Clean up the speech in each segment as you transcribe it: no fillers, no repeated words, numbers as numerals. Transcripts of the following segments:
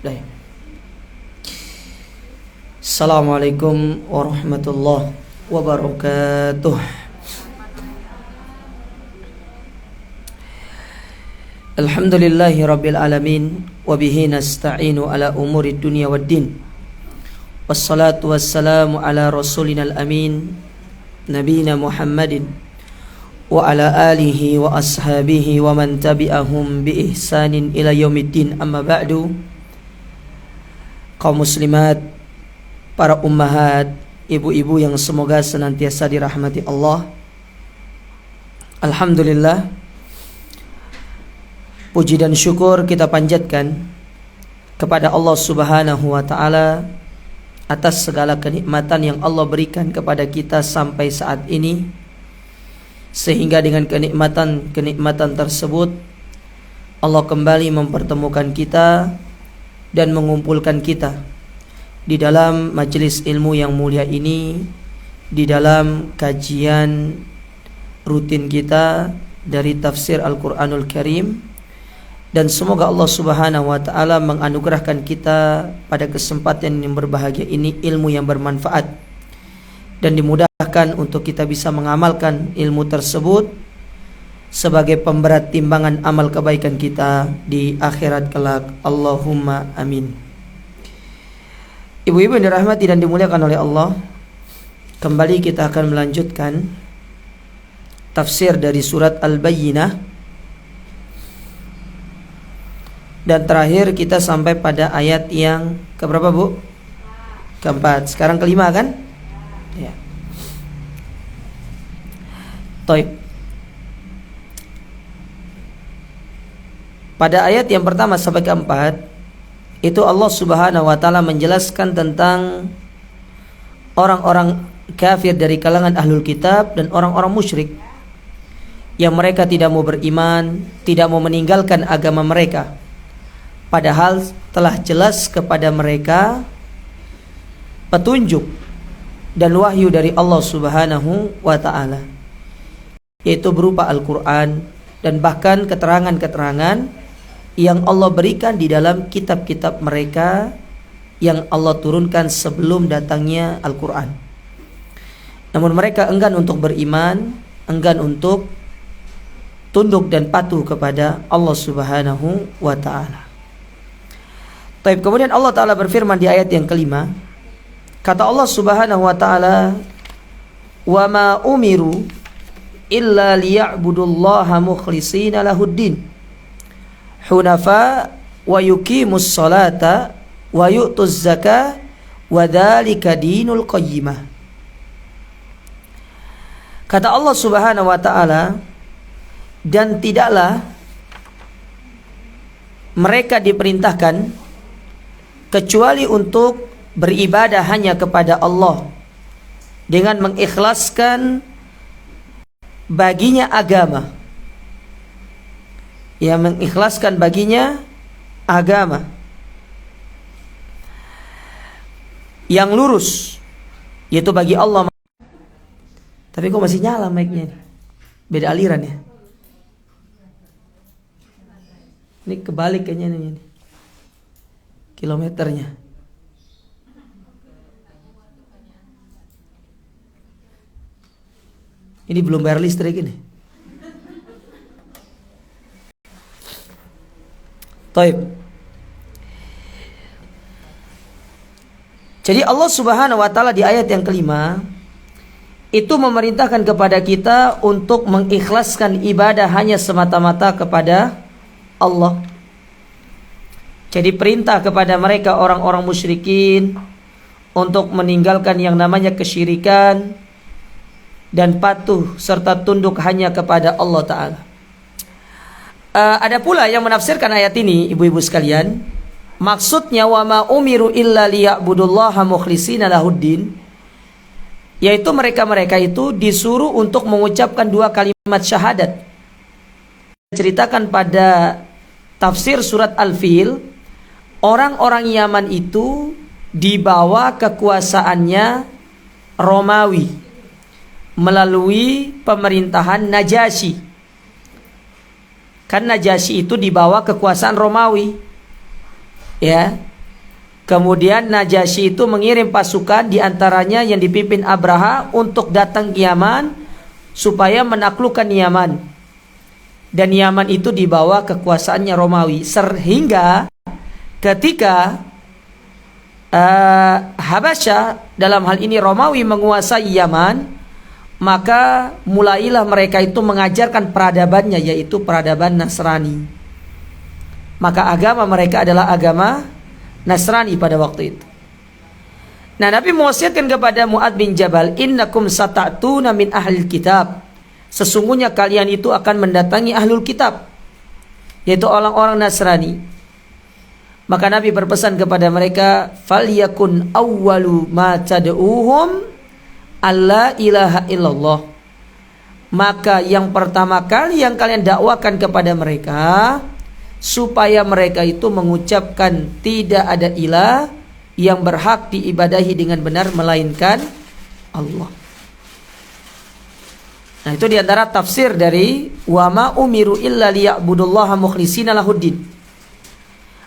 Baik. Assalamualaikum warahmatullahi wabarakatuh. Alhamdulillahi rabbil alamin, wabihi nasta'inu ala umuri dunya waddin. Wassalatu wassalamu ala rasulina al-amin, nabina Muhammadin wa ala alihi wa ashabihi wa man tabi'ahum bi ihsanin ila yaumiddin. Amma ba'du. Kaum muslimat, para ummahat, ibu-ibu yang semoga senantiasa dirahmati Allah. Alhamdulillah, puji dan syukur kita panjatkan kepada Allah Subhanahu wa taala atas segala kenikmatan yang Allah berikan kepada kita sampai saat ini, sehingga dengan kenikmatan tersebut Allah kembali mempertemukan kita dan mengumpulkan kita di dalam majelis ilmu yang mulia ini, di dalam kajian rutin kita dari tafsir Al-Quranul Karim. Dan semoga Allah Subhanahu wa ta'ala menganugerahkan kita pada kesempatan yang berbahagia ini ilmu yang bermanfaat, dan dimudahkan untuk kita bisa mengamalkan ilmu tersebut sebagai pemberat timbangan amal kebaikan kita di akhirat kelak. Allahumma amin. Ibu-ibu yang dirahmati dan dimuliakan oleh Allah, kembali kita akan melanjutkan tafsir dari surat Al-Bayyinah. Dan terakhir kita sampai pada ayat yang keberapa, Bu? Keempat. Sekarang kelima kan? Ya. Taib. Pada ayat yang pertama sampai keempat, itu Allah Subhanahu wa ta'ala menjelaskan tentang orang-orang kafir dari kalangan ahlul kitab dan orang-orang musyrik yang mereka tidak mau beriman, tidak mau meninggalkan agama mereka, padahal telah jelas kepada mereka petunjuk dan wahyu dari Allah Subhanahu wa ta'ala, yaitu berupa Al-Quran dan bahkan keterangan-keterangan yang Allah berikan di dalam kitab-kitab mereka yang Allah turunkan sebelum datangnya Al-Quran. Namun mereka enggan untuk beriman, enggan untuk tunduk dan patuh kepada Allah Subhanahu wa ta'ala. Taib. Kemudian Allah Ta'ala berfirman di ayat yang kelima, kata Allah Subhanahu wa ta'ala, wa ma umiru illa liya'budullaha mukhlishina lahuddin hunafa wa yuqimus salata wa yu'tuz zakah wa dzalika dinul qayyimah. Kata Allah Subhanahu wa ta'ala, dan tidaklah mereka diperintahkan kecuali untuk beribadah hanya kepada Allah dengan mengikhlaskan baginya agama, yang mengikhlaskan baginya agama yang lurus, yaitu bagi Allah. Tapi kok masih nyala mic-nya? Beda aliran ya? Ini kebalik kayaknya ini kilometernya. Ini belum bayar listrik ini. Taib. Jadi Allah Subhanahu wa ta'ala di ayat yang kelima itu memerintahkan kepada kita untuk mengikhlaskan ibadah hanya semata-mata kepada Allah. Jadi perintah kepada mereka orang-orang musyrikin untuk meninggalkan yang namanya kesyirikan dan patuh serta tunduk hanya kepada Allah Ta'ala. Ada pula yang menafsirkan ayat ini, ibu-ibu sekalian, maksudnya wa ma umiru illa liya'budullaha mukhlishina lahuddin, yaitu mereka-mereka itu disuruh untuk mengucapkan dua kalimat syahadat. Ceritakan pada tafsir surat Al-Fil, orang-orang Yaman itu di bawah kekuasaannya Romawi melalui pemerintahan Najasyi. Kan Najasyi itu di bawah kekuasaan Romawi, ya. Kemudian Najasyi itu mengirim pasukan, diantaranya yang dipimpin Abraha, untuk datang ke Yaman supaya menaklukkan Yaman. Dan Yaman itu di bawah kekuasaannya Romawi. Sehingga ketika Habasyah, dalam hal ini Romawi, menguasai Yaman, maka mulailah mereka itu mengajarkan peradabannya, yaitu peradaban Nasrani. Maka agama mereka adalah agama Nasrani pada waktu itu. Nah, Nabi mewasiatkan kepada Mu'adz bin Jabal, innakum sata'tuna min ahlil kitab. Sesungguhnya kalian itu akan mendatangi ahlul kitab, yaitu orang-orang Nasrani. Maka Nabi berpesan kepada mereka, falyakun awwalu ma tad'uhum alla ilaha illallah. Maka yang pertama kali yang kalian dakwakan kepada mereka, supaya mereka itu mengucapkan tidak ada ilah yang berhak diibadahi dengan benar melainkan Allah. Nah, itu diantara tafsir dari wa ma umiru illa liya'budullaha mukhlishina lahuddin.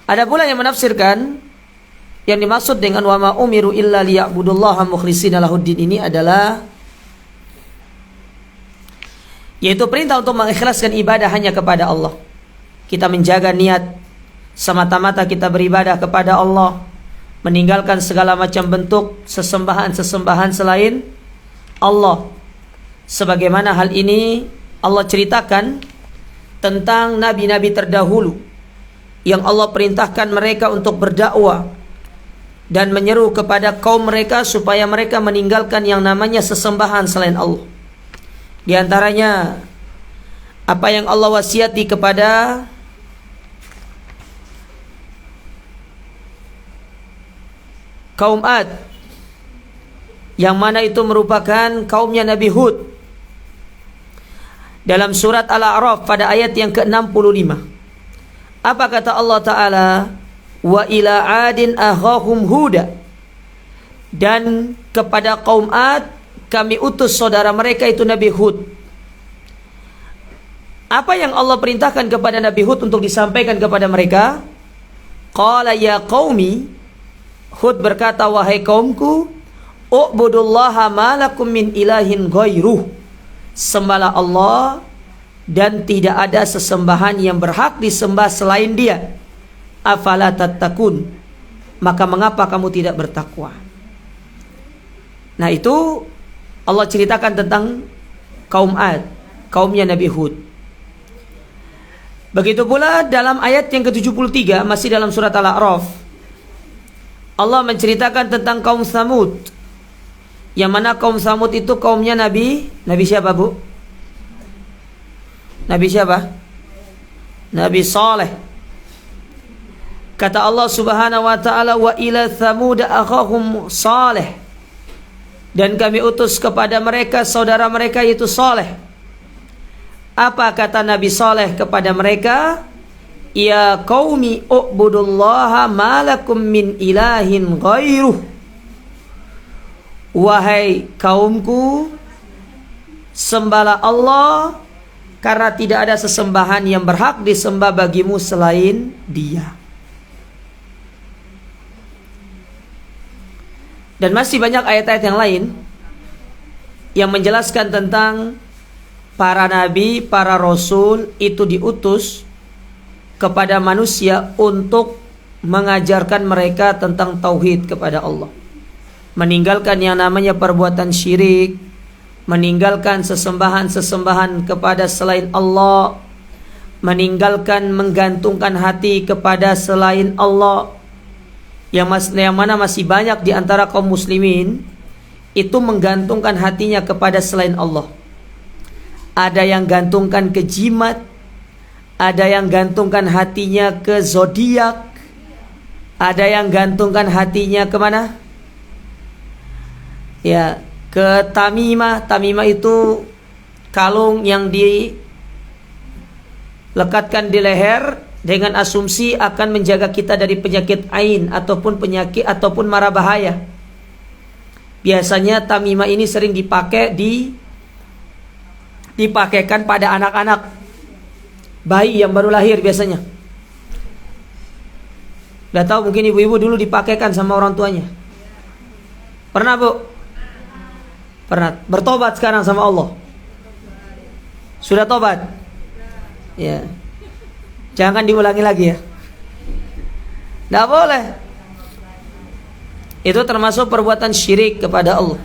Ada pula yang menafsirkan yang dimaksud dengan wa ma umiru illa liya'budullaha mukhlishina lahuddin ini adalah yaitu perintah untuk mengikhlaskan ibadah hanya kepada Allah. Kita menjaga niat semata-mata kita beribadah kepada Allah, meninggalkan segala macam bentuk sesembahan-sesembahan selain Allah. Sebagaimana hal ini Allah ceritakan tentang nabi-nabi terdahulu yang Allah perintahkan mereka untuk berdakwah dan menyeru kepada kaum mereka supaya mereka meninggalkan yang namanya sesembahan selain Allah. Di antaranya apa yang Allah wasiati kepada kaum Ad, yang mana itu merupakan kaumnya Nabi Hud, dalam surat Al-A'raf pada ayat yang ke-65. Apa kata Allah Ta'ala? Wa ila adin akhahum huda. Dan kepada kaum Ad kami utus saudara mereka itu Nabi Hud. Apa yang Allah perintahkan kepada Nabi Hud untuk disampaikan kepada mereka? Qala ya qaumi, Hud berkata, wahai kaumku, u'budullaha ma lakum min ilahin ghairuh. Sembahlah Allah dan tidak ada sesembahan yang berhak disembah selain Dia. Afala tattaqun. Maka mengapa kamu tidak bertakwa? Nah, itu Allah ceritakan tentang kaum Ad, kaumnya Nabi Hud. Begitu pula dalam ayat yang ke-73 masih dalam surat Al-A'raf, Allah menceritakan tentang kaum Tsamud, yang mana kaum Tsamud itu kaumnya Nabi siapa, Bu? Nabi siapa? Nabi Saleh. Kata Allah Subhanahu wa taala, wa ila Tsamud akhahum Saleh. Dan kami utus kepada mereka saudara mereka yaitu Saleh. Apa kata Nabi Saleh kepada mereka? Ya qaumi u'budullaha ma lakum min ilahin ghairuh. Wahai kaumku, sembahlah Allah karena tidak ada sesembahan yang berhak disembah bagimu selain Dia. Dan masih banyak ayat-ayat yang lain yang menjelaskan tentang para nabi, para rasul itu diutus kepada manusia untuk mengajarkan mereka tentang tauhid kepada Allah, meninggalkan yang namanya perbuatan syirik, meninggalkan sesembahan-sesembahan kepada selain Allah, meninggalkan menggantungkan hati kepada selain Allah. Yang mana masih banyak di antara kaum muslimin itu menggantungkan hatinya kepada selain Allah. Ada yang gantungkan ke jimat, ada yang gantungkan hatinya ke zodiak, ada yang gantungkan hatinya kemana? Ya, ke tamimah. Tamimah itu kalung yang dilekatkan di leher dengan asumsi akan menjaga kita dari penyakit ain ataupun penyakit ataupun mara bahaya. Biasanya tamimah ini sering dipakaikan pada anak-anak bayi yang baru lahir biasanya. Udah tahu mungkin ibu-ibu dulu dipakaikan sama orang tuanya. Pernah bu? Pernah. Bertobat sekarang sama Allah. Sudah tobat? Ya. Jangan diulangi lagi ya. Tidak boleh. Itu termasuk perbuatan syirik kepada Allah.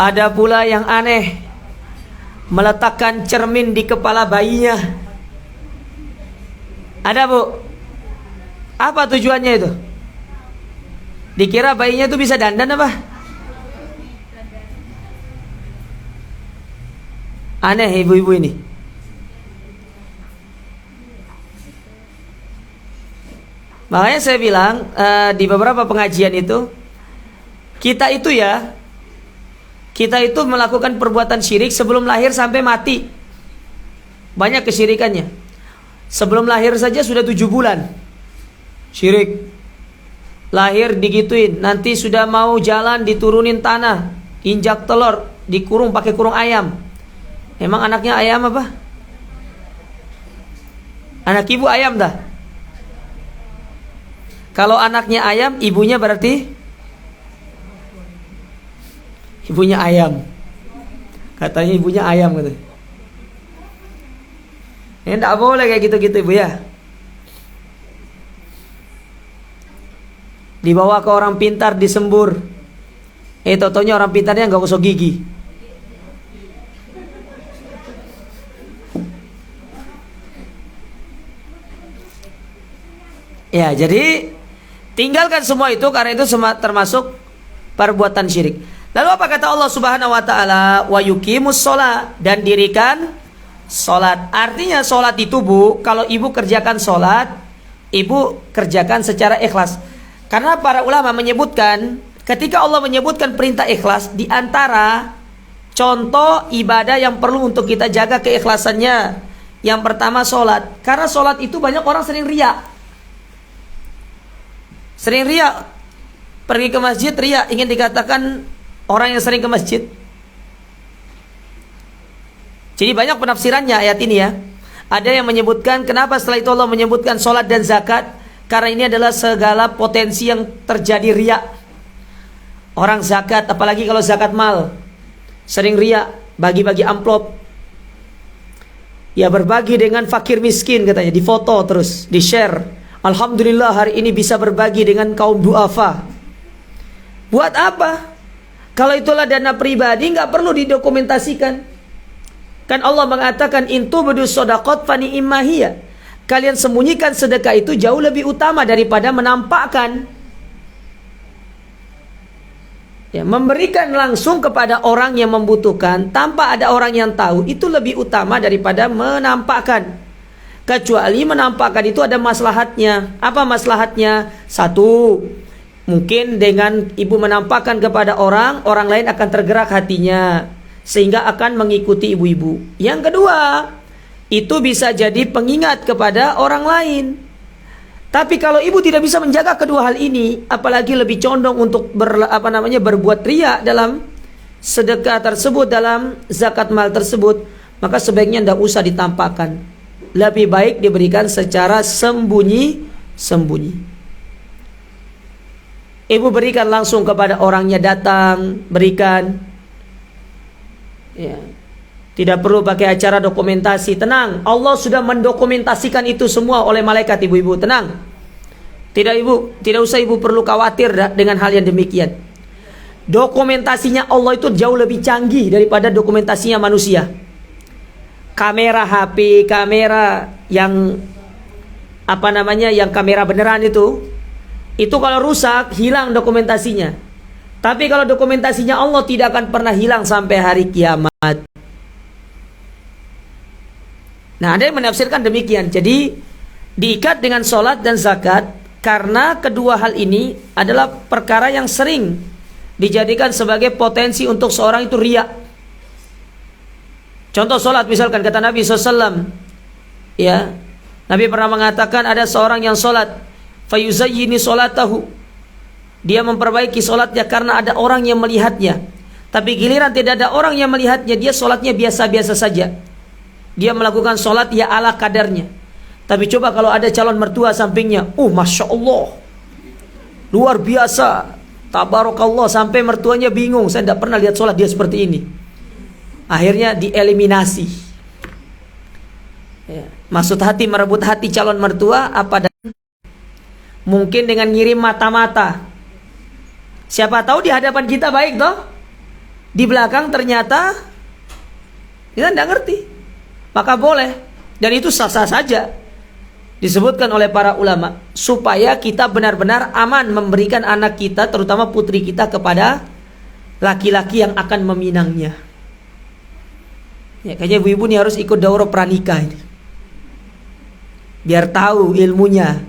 Ada pula yang aneh, meletakkan cermin di kepala bayinya. Ada bu? Apa tujuannya itu? Dikira bayinya itu bisa dandan apa? Aneh ibu-ibu ini. Makanya saya bilang di beberapa pengajian itu, kita itu melakukan perbuatan syirik sebelum lahir sampai mati. Banyak kesyirikannya. Sebelum lahir saja sudah 7 bulan syirik. Lahir digituin, nanti sudah mau jalan diturunin tanah, injak telur, dikurung pakai kurung ayam. Emang anaknya ayam apa? Anak ibu ayam dah. Kalau anaknya ayam, ibunya berarti ibunya ayam. Katanya ibunya ayam gitu. Ini tidak boleh kayak gitu-gitu ibu ya. Dibawa ke orang pintar disembur. Totonya orang pintarnya nggak gosok gigi. Ya, jadi tinggalkan semua itu karena itu termasuk perbuatan syirik. Lalu apa kata Allah Subhanahu wa taala? Wa yuqimus shalah, dan dirikan salat. Artinya salat itu Bu, kalau ibu kerjakan salat, ibu kerjakan secara ikhlas. Karena para ulama menyebutkan, ketika Allah menyebutkan perintah ikhlas, di antara contoh ibadah yang perlu untuk kita jaga keikhlasannya, yang pertama salat. Karena salat itu banyak orang sering riya. Sering riya, pergi ke masjid riya, ingin dikatakan orang yang sering ke masjid. Jadi banyak penafsirannya ayat ini ya. Ada yang menyebutkan kenapa setelah itu Allah menyebutkan sholat dan zakat, karena ini adalah segala potensi yang terjadi riya. Orang zakat, apalagi kalau zakat mal, sering riya, bagi-bagi amplop. Ya berbagi dengan fakir miskin katanya, difoto terus, di-share. Alhamdulillah hari ini bisa berbagi dengan kaum duafa. Buat apa? Kalau itulah dana pribadi, nggak perlu didokumentasikan. Kan Allah mengatakan intu bedus sodakot fani imahiyah. Kalian sembunyikan sedekah itu jauh lebih utama daripada menampakkan. Ya, memberikan langsung kepada orang yang membutuhkan tanpa ada orang yang tahu itu lebih utama daripada menampakkan. Kecuali menampakkan itu ada maslahatnya. Apa maslahatnya? Satu, mungkin dengan ibu menampakkan kepada orang, orang lain akan tergerak hatinya sehingga akan mengikuti ibu-ibu. Yang kedua, itu bisa jadi pengingat kepada orang lain. Tapi kalau ibu tidak bisa menjaga kedua hal ini, apalagi lebih condong untuk berbuat riya dalam sedekah tersebut, dalam zakat mal tersebut, maka sebaiknya tidak usah ditampakkan. Lebih baik diberikan secara sembunyi-sembunyi. Ibu berikan langsung kepada orangnya, datang, berikan. Ya. Tidak perlu pakai acara dokumentasi. Tenang, Allah sudah mendokumentasikan itu semua oleh malaikat ibu-ibu. Tenang. Tidak usah ibu perlu khawatir dengan hal yang demikian. Dokumentasinya Allah itu jauh lebih canggih daripada dokumentasinya manusia. Kamera HP, kamera yang yang kamera beneran itu kalau rusak hilang dokumentasinya. Tapi kalau dokumentasinya Allah tidak akan pernah hilang sampai hari kiamat. Nah, ada yang menafsirkan demikian. Jadi diikat dengan sholat dan zakat karena kedua hal ini adalah perkara yang sering dijadikan sebagai potensi untuk seorang itu riya. Contoh sholat misalkan kata Nabi SAW, ya, Nabi pernah mengatakan ada seorang yang sholat, fayuzayyini sholatahu, dia memperbaiki sholatnya karena ada orang yang melihatnya. Tapi giliran tidak ada orang yang melihatnya, dia sholatnya biasa-biasa saja. Dia melakukan sholat ya ala kadarnya. Tapi coba kalau ada calon mertua sampingnya, Masya Allah, luar biasa, tabarakallah, sampai mertuanya bingung, saya tidak pernah lihat sholat dia seperti ini. Akhirnya dieliminasi. Ya. Maksud hati merebut hati calon mertua apa? Mungkin dengan ngirim mata-mata. Siapa tahu di hadapan kita baik toh, di belakang ternyata kita tidak ngerti. Maka boleh, dan itu sah-sah saja. Disebutkan oleh para ulama supaya kita benar-benar aman memberikan anak kita, terutama putri kita, kepada laki-laki yang akan meminangnya. Ya, kayaknya ibu-ibu ini harus ikut daurah pranikah ini, biar tahu ilmunya,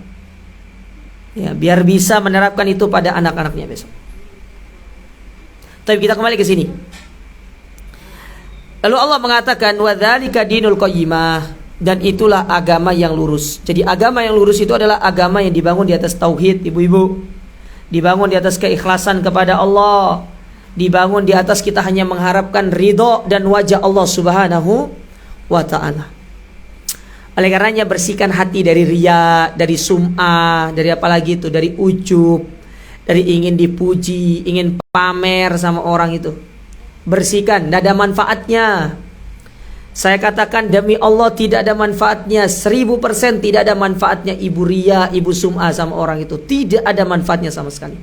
ya, biar bisa menerapkan itu pada anak-anaknya besok. Tapi kita kembali ke sini. Lalu Allah mengatakan wadzalika dinul qayyimah, dan itulah agama yang lurus. Jadi agama yang lurus itu adalah agama yang dibangun di atas tauhid, ibu-ibu. Dibangun di atas keikhlasan kepada Allah. Dibangun di atas kita hanya mengharapkan ridho dan wajah Allah Subhanahu wa ta'ala. Oleh karenanya bersihkan hati dari riya, dari sum'ah, dari apalagi itu, dari ujub, dari ingin dipuji, ingin pamer sama orang itu. Bersihkan, tidak ada manfaatnya. Saya katakan demi Allah tidak ada manfaatnya, 1000% tidak ada manfaatnya ibu ria, ibu sum'ah sama orang itu. Tidak ada manfaatnya sama sekali.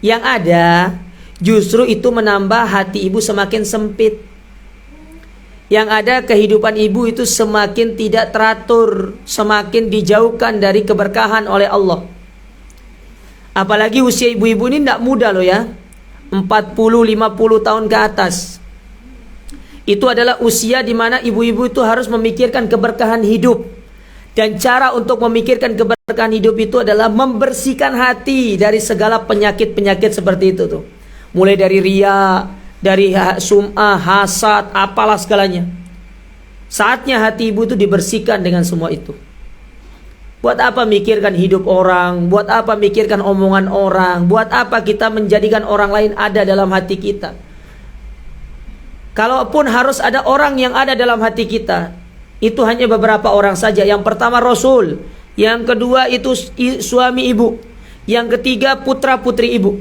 Yang ada justru itu menambah hati ibu semakin sempit. Yang ada kehidupan ibu itu semakin tidak teratur, semakin dijauhkan dari keberkahan oleh Allah. Apalagi usia ibu-ibu ini tidak muda loh ya, 40-50 tahun ke atas. Itu adalah usia di mana ibu-ibu itu harus memikirkan keberkahan hidup. Dan cara untuk memikirkan keberkahan hidup itu adalah membersihkan hati dari segala penyakit-penyakit seperti itu tuh. Mulai dari riya, dari sum'ah, hasad, apalah segalanya. Saatnya hati ibu itu dibersihkan dengan semua itu. Buat apa mikirkan hidup orang? Buat apa mikirkan omongan orang? Buat apa kita menjadikan orang lain ada dalam hati kita? Kalaupun harus ada orang yang ada dalam hati kita, itu hanya beberapa orang saja. Yang pertama Rasul, yang kedua itu suami ibu, yang ketiga putra putri ibu,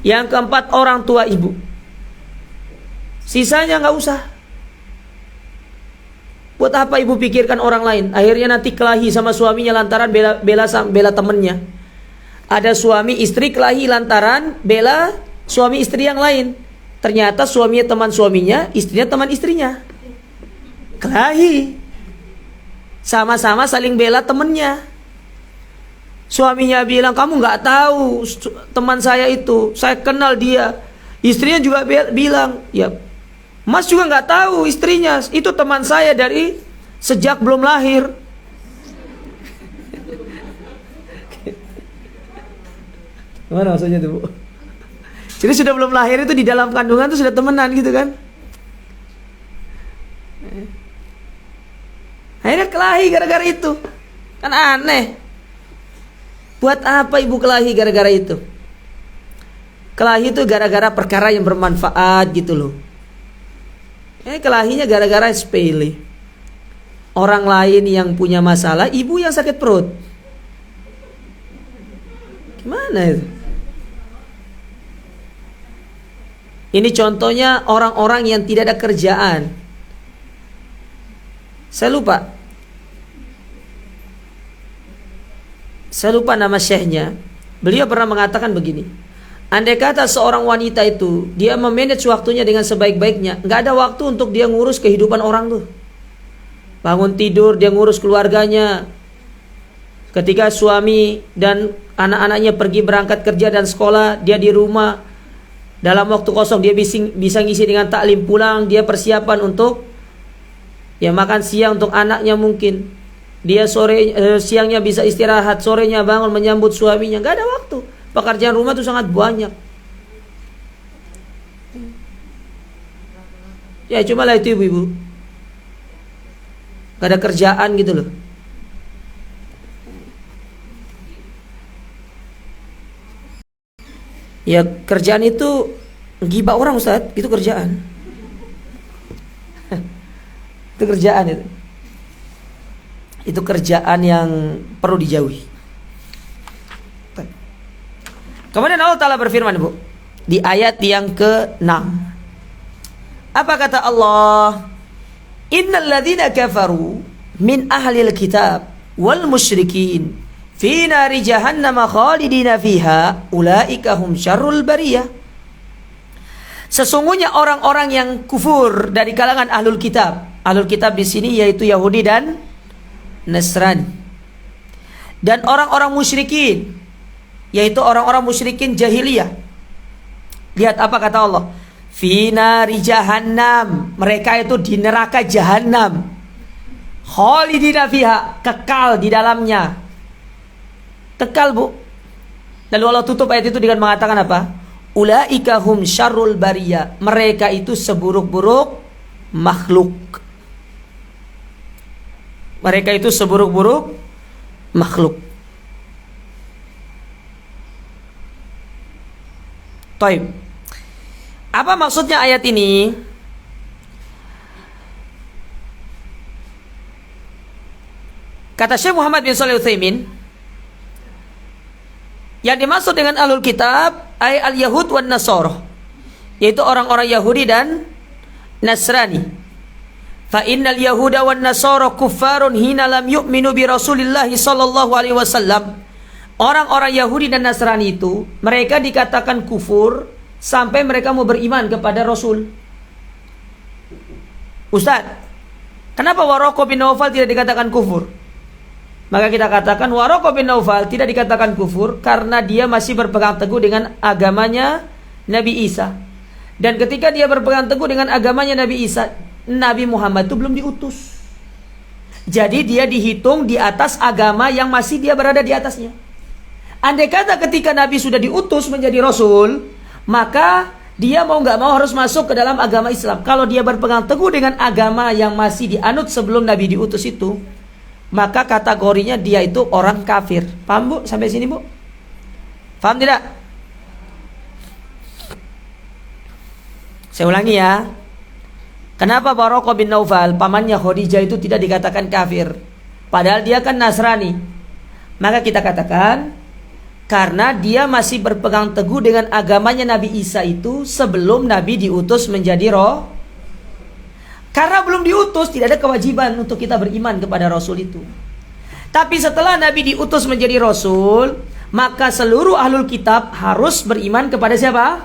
yang keempat orang tua ibu. Sisanya nggak usah. Buat apa ibu pikirkan orang lain? Akhirnya nanti kelahi sama suaminya lantaran bela temennya. Ada suami istri kelahi lantaran bela suami istri yang lain. Ternyata suaminya teman suaminya, istrinya teman istrinya. Kelahi. Sama-sama saling bela temannya. Suaminya bilang, kamu nggak tahu teman saya itu, saya kenal dia. Istrinya juga bilang, ya Mas juga nggak tahu istrinya, itu teman saya dari sejak belum lahir. Gimana maksudnya tuh, Bu? Jadi sudah belum lahir itu di dalam kandungan itu sudah temenan gitu kan. Akhirnya kelahi gara-gara itu. Kan aneh. Buat apa ibu kelahi gara-gara itu? Kelahi itu gara-gara perkara yang bermanfaat gitu loh. Kelahinya gara-gara sepele. Orang lain yang punya masalah, ibu yang sakit perut. Gimana itu? Ini contohnya orang-orang yang tidak ada kerjaan. Saya lupa nama syekhnya. Beliau pernah mengatakan begini. Andai kata seorang wanita itu dia memanage waktunya dengan sebaik-baiknya, nggak ada waktu untuk dia ngurus kehidupan orang tuh. Bangun tidur dia ngurus keluarganya. Ketika suami dan anak-anaknya pergi berangkat kerja dan sekolah, dia di rumah. Dalam waktu kosong dia bisa ngisi dengan taklim, pulang dia persiapan untuk ya makan siang untuk anaknya mungkin. Dia siangnya bisa istirahat, sorenya bangun menyambut suaminya. Gak ada waktu. Pekerjaan rumah itu sangat banyak. Ya cobalah itu ibu-ibu. Gak ada kerjaan gitu loh. Ya kerjaan itu gibah orang Ustaz, itu kerjaan. Itu kerjaan itu. Itu kerjaan yang perlu dijauhi. Kemudian Allah Ta'ala berfirman, Bu, di ayat yang ke-6. Apa kata Allah? Innal ladzina kafaru min ahlil kitab wal musyrikin fi nari jahannam khalidina fiha ulaika hum syarrul bariyah. Sesungguhnya orang-orang yang kufur dari kalangan ahlul kitab. Ahlul kitab di sini yaitu Yahudi dan Nasrani. Dan orang-orang musyrikin, yaitu orang-orang musyrikin jahiliyah. Lihat apa kata Allah. Fi nari jahannam. Mereka itu di neraka jahannam. Khalidina fiha. Kekal di dalamnya. Kekal, Bu. Lalu Allah tutup ayat itu dengan mengatakan apa? Ulaika hum syarrul bariyah. Mereka itu seburuk-buruk makhluk. Mereka itu seburuk-buruk makhluk. Taib. Apa maksudnya ayat ini? Kata Syekh Muhammad bin Shalih Al-Utsaimin, yang dimaksud dengan ahlul kitab ay al-yahud wan nasara, yaitu orang-orang Yahudi dan Nasrani. Fa innal yahuda wan nasara kuffarun hina lam yu'minu bi Rasulillah sallallahu alaihi wasallam. Orang-orang Yahudi dan Nasrani itu mereka dikatakan kufur sampai mereka mau beriman kepada Rasul. Ustaz, kenapa Waraqah bin Naufal tidak dikatakan kufur? Maka kita katakan Waraqah bin Naufal tidak dikatakan kufur karena dia masih berpegang teguh dengan agamanya Nabi Isa. Dan ketika dia berpegang teguh dengan agamanya Nabi Isa, Nabi Muhammad itu belum diutus. Jadi dia dihitung di atas agama yang masih dia berada di atasnya. Andai kata ketika Nabi sudah diutus menjadi Rasul, maka dia mau gak mau harus masuk ke dalam agama Islam. Kalau dia berpegang teguh dengan agama yang masih dianut sebelum Nabi diutus itu, maka kategorinya dia itu orang kafir. Paham, Bu? Sampai sini, Bu? Paham tidak? Saya ulangi ya. Kenapa Waraqah bin Naufal, pamannya Khadijah itu tidak dikatakan kafir? Padahal dia kan Nasrani. Maka kita katakan karena dia masih berpegang teguh dengan agamanya Nabi Isa itu sebelum Nabi diutus menjadi roh. Karena belum diutus, tidak ada kewajiban untuk kita beriman kepada Rasul itu. Tapi setelah Nabi diutus menjadi Rasul, maka seluruh ahlul kitab harus beriman kepada siapa?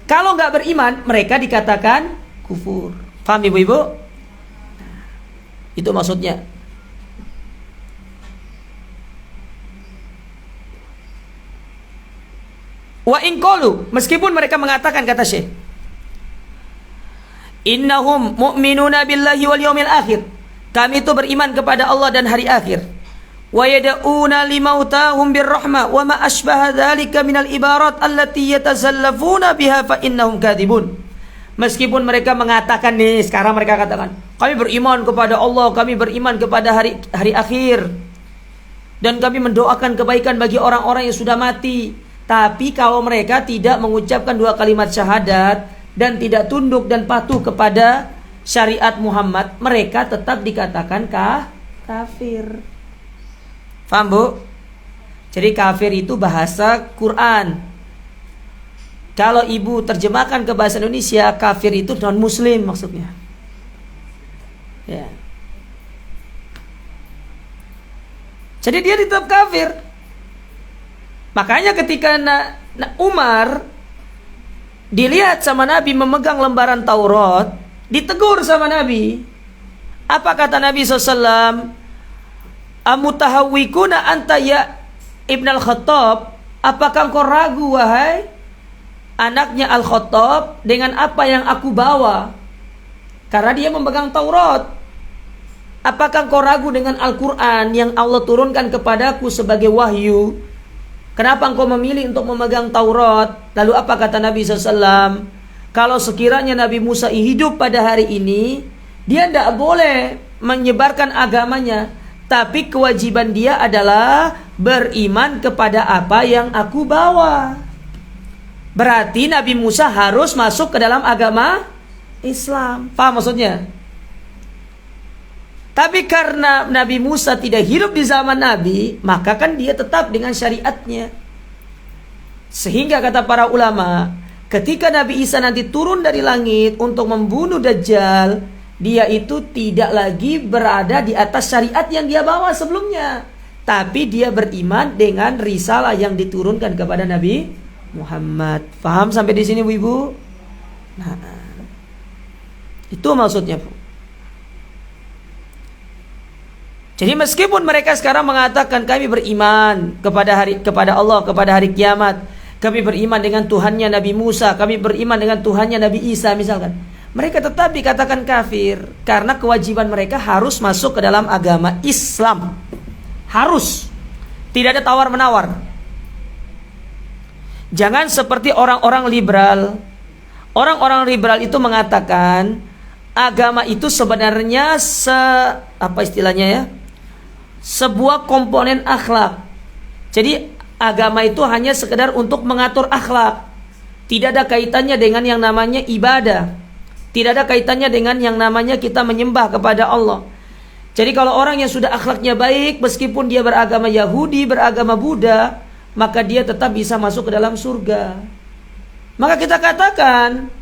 Kalau nggak beriman, mereka dikatakan kufur. Paham, Ibu-ibu? Itu maksudnya. Wa in qalu, meskipun mereka mengatakan, kata Syekh, innahum mu'minuna billahi wal yawmil akhir, kami itu beriman kepada Allah dan hari akhir. Wa yad'una limautahum birrahmah wa ma asbaha dzalika minal ibarat allati yatazallafuna biha fa innahum kadhibun. Meskipun mereka mengatakan nih, sekarang mereka katakan, kami beriman kepada Allah, kami beriman kepada hari akhir, dan kami mendoakan kebaikan bagi orang-orang yang sudah mati. Tapi kalau mereka tidak mengucapkan dua kalimat syahadat dan tidak tunduk dan patuh kepada syariat Muhammad, mereka tetap dikatakan kafir. Paham, Bu? Jadi kafir itu bahasa Quran. Kalau ibu terjemahkan ke bahasa Indonesia, kafir itu non muslim maksudnya. Ya. Jadi dia tetap kafir. Makanya ketika Umar dilihat sama Nabi memegang lembaran Taurat, ditegur sama Nabi. Apa kata Nabi SAW? Amutahawwikuna anta ya Ibn al-Khattab? Apakah engkau ragu, wahai anaknya Al-Khattab, dengan apa yang aku bawa? Karena dia memegang Taurat. Apakah engkau ragu dengan Al-Quran yang Allah turunkan kepadaku sebagai wahyu? Kenapa engkau memilih untuk memegang Taurat? Lalu apa kata Nabi SAW? Kalau sekiranya Nabi Musa hidup pada hari ini, dia tidak boleh menyebarkan agamanya, tapi kewajiban dia adalah beriman kepada apa yang aku bawa. Berarti Nabi Musa harus masuk ke dalam agama Islam. Paham maksudnya? Tapi karena Nabi Musa tidak hidup di zaman Nabi, maka kan dia tetap dengan syariatnya. Sehingga kata para ulama, ketika Nabi Isa nanti turun dari langit untuk membunuh Dajjal, dia itu tidak lagi berada di atas syariat yang dia bawa sebelumnya, tapi dia beriman dengan risalah yang diturunkan kepada Nabi Muhammad. Paham sampai di sini, Bu Ibu? Nah, itu maksudnya, Bu. Jadi meskipun mereka sekarang mengatakan kami beriman kepada Allah, kepada hari kiamat, kami beriman dengan Tuhannya Nabi Musa, kami beriman dengan Tuhannya Nabi Isa misalkan, mereka tetap dikatakan kafir karena kewajiban mereka harus masuk ke dalam agama Islam. Harus. Tidak ada tawar-menawar. Jangan seperti orang-orang liberal. Orang-orang liberal itu mengatakan agama itu sebenarnya sebuah komponen akhlak. Jadi agama itu hanya sekedar untuk mengatur akhlak. Tidak ada kaitannya dengan yang namanya ibadah. Tidak ada kaitannya dengan yang namanya kita menyembah kepada Allah. Jadi kalau orang yang sudah akhlaknya baik, meskipun dia beragama Yahudi, beragama Buddha, maka dia tetap bisa masuk ke dalam surga. Maka kita katakan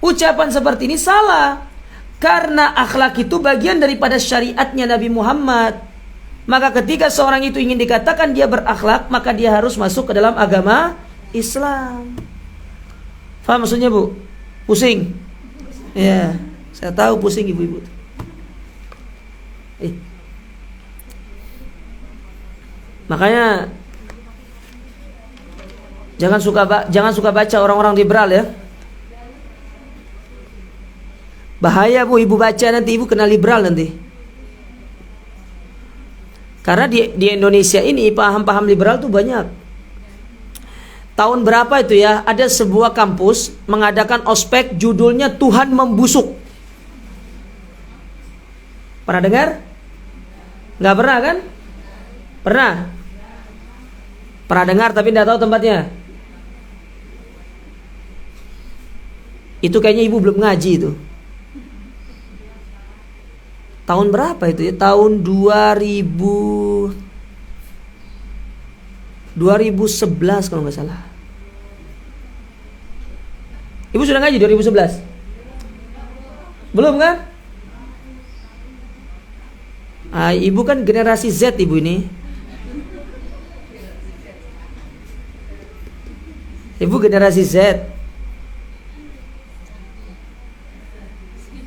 ucapan seperti ini salah, karena akhlak itu bagian daripada syariatnya Nabi Muhammad. Maka ketika seorang itu ingin dikatakan dia berakhlak, maka dia harus masuk ke dalam agama Islam. Faham maksudnya, Bu? Pusing? Ya, saya tahu pusing ibu-ibu. Makanya jangan suka baca orang-orang liberal ya. Bahaya, Bu, ibu baca nanti ibu kena liberal nanti. Karena di Indonesia ini paham-paham liberal tuh banyak. Tahun berapa itu ya, ada sebuah kampus mengadakan ospek judulnya Tuhan Membusuk. Pernah dengar? Nggak pernah kan? Pernah? Pernah dengar tapi nggak tahu tempatnya. Itu kayaknya ibu belum ngaji itu. Tahun berapa itu ya? Tahun 2011 kalau nggak salah. Ibu sudah ngaji 2011? Belum kan? Ibu kan generasi Z ibu ini. Ibu generasi Z.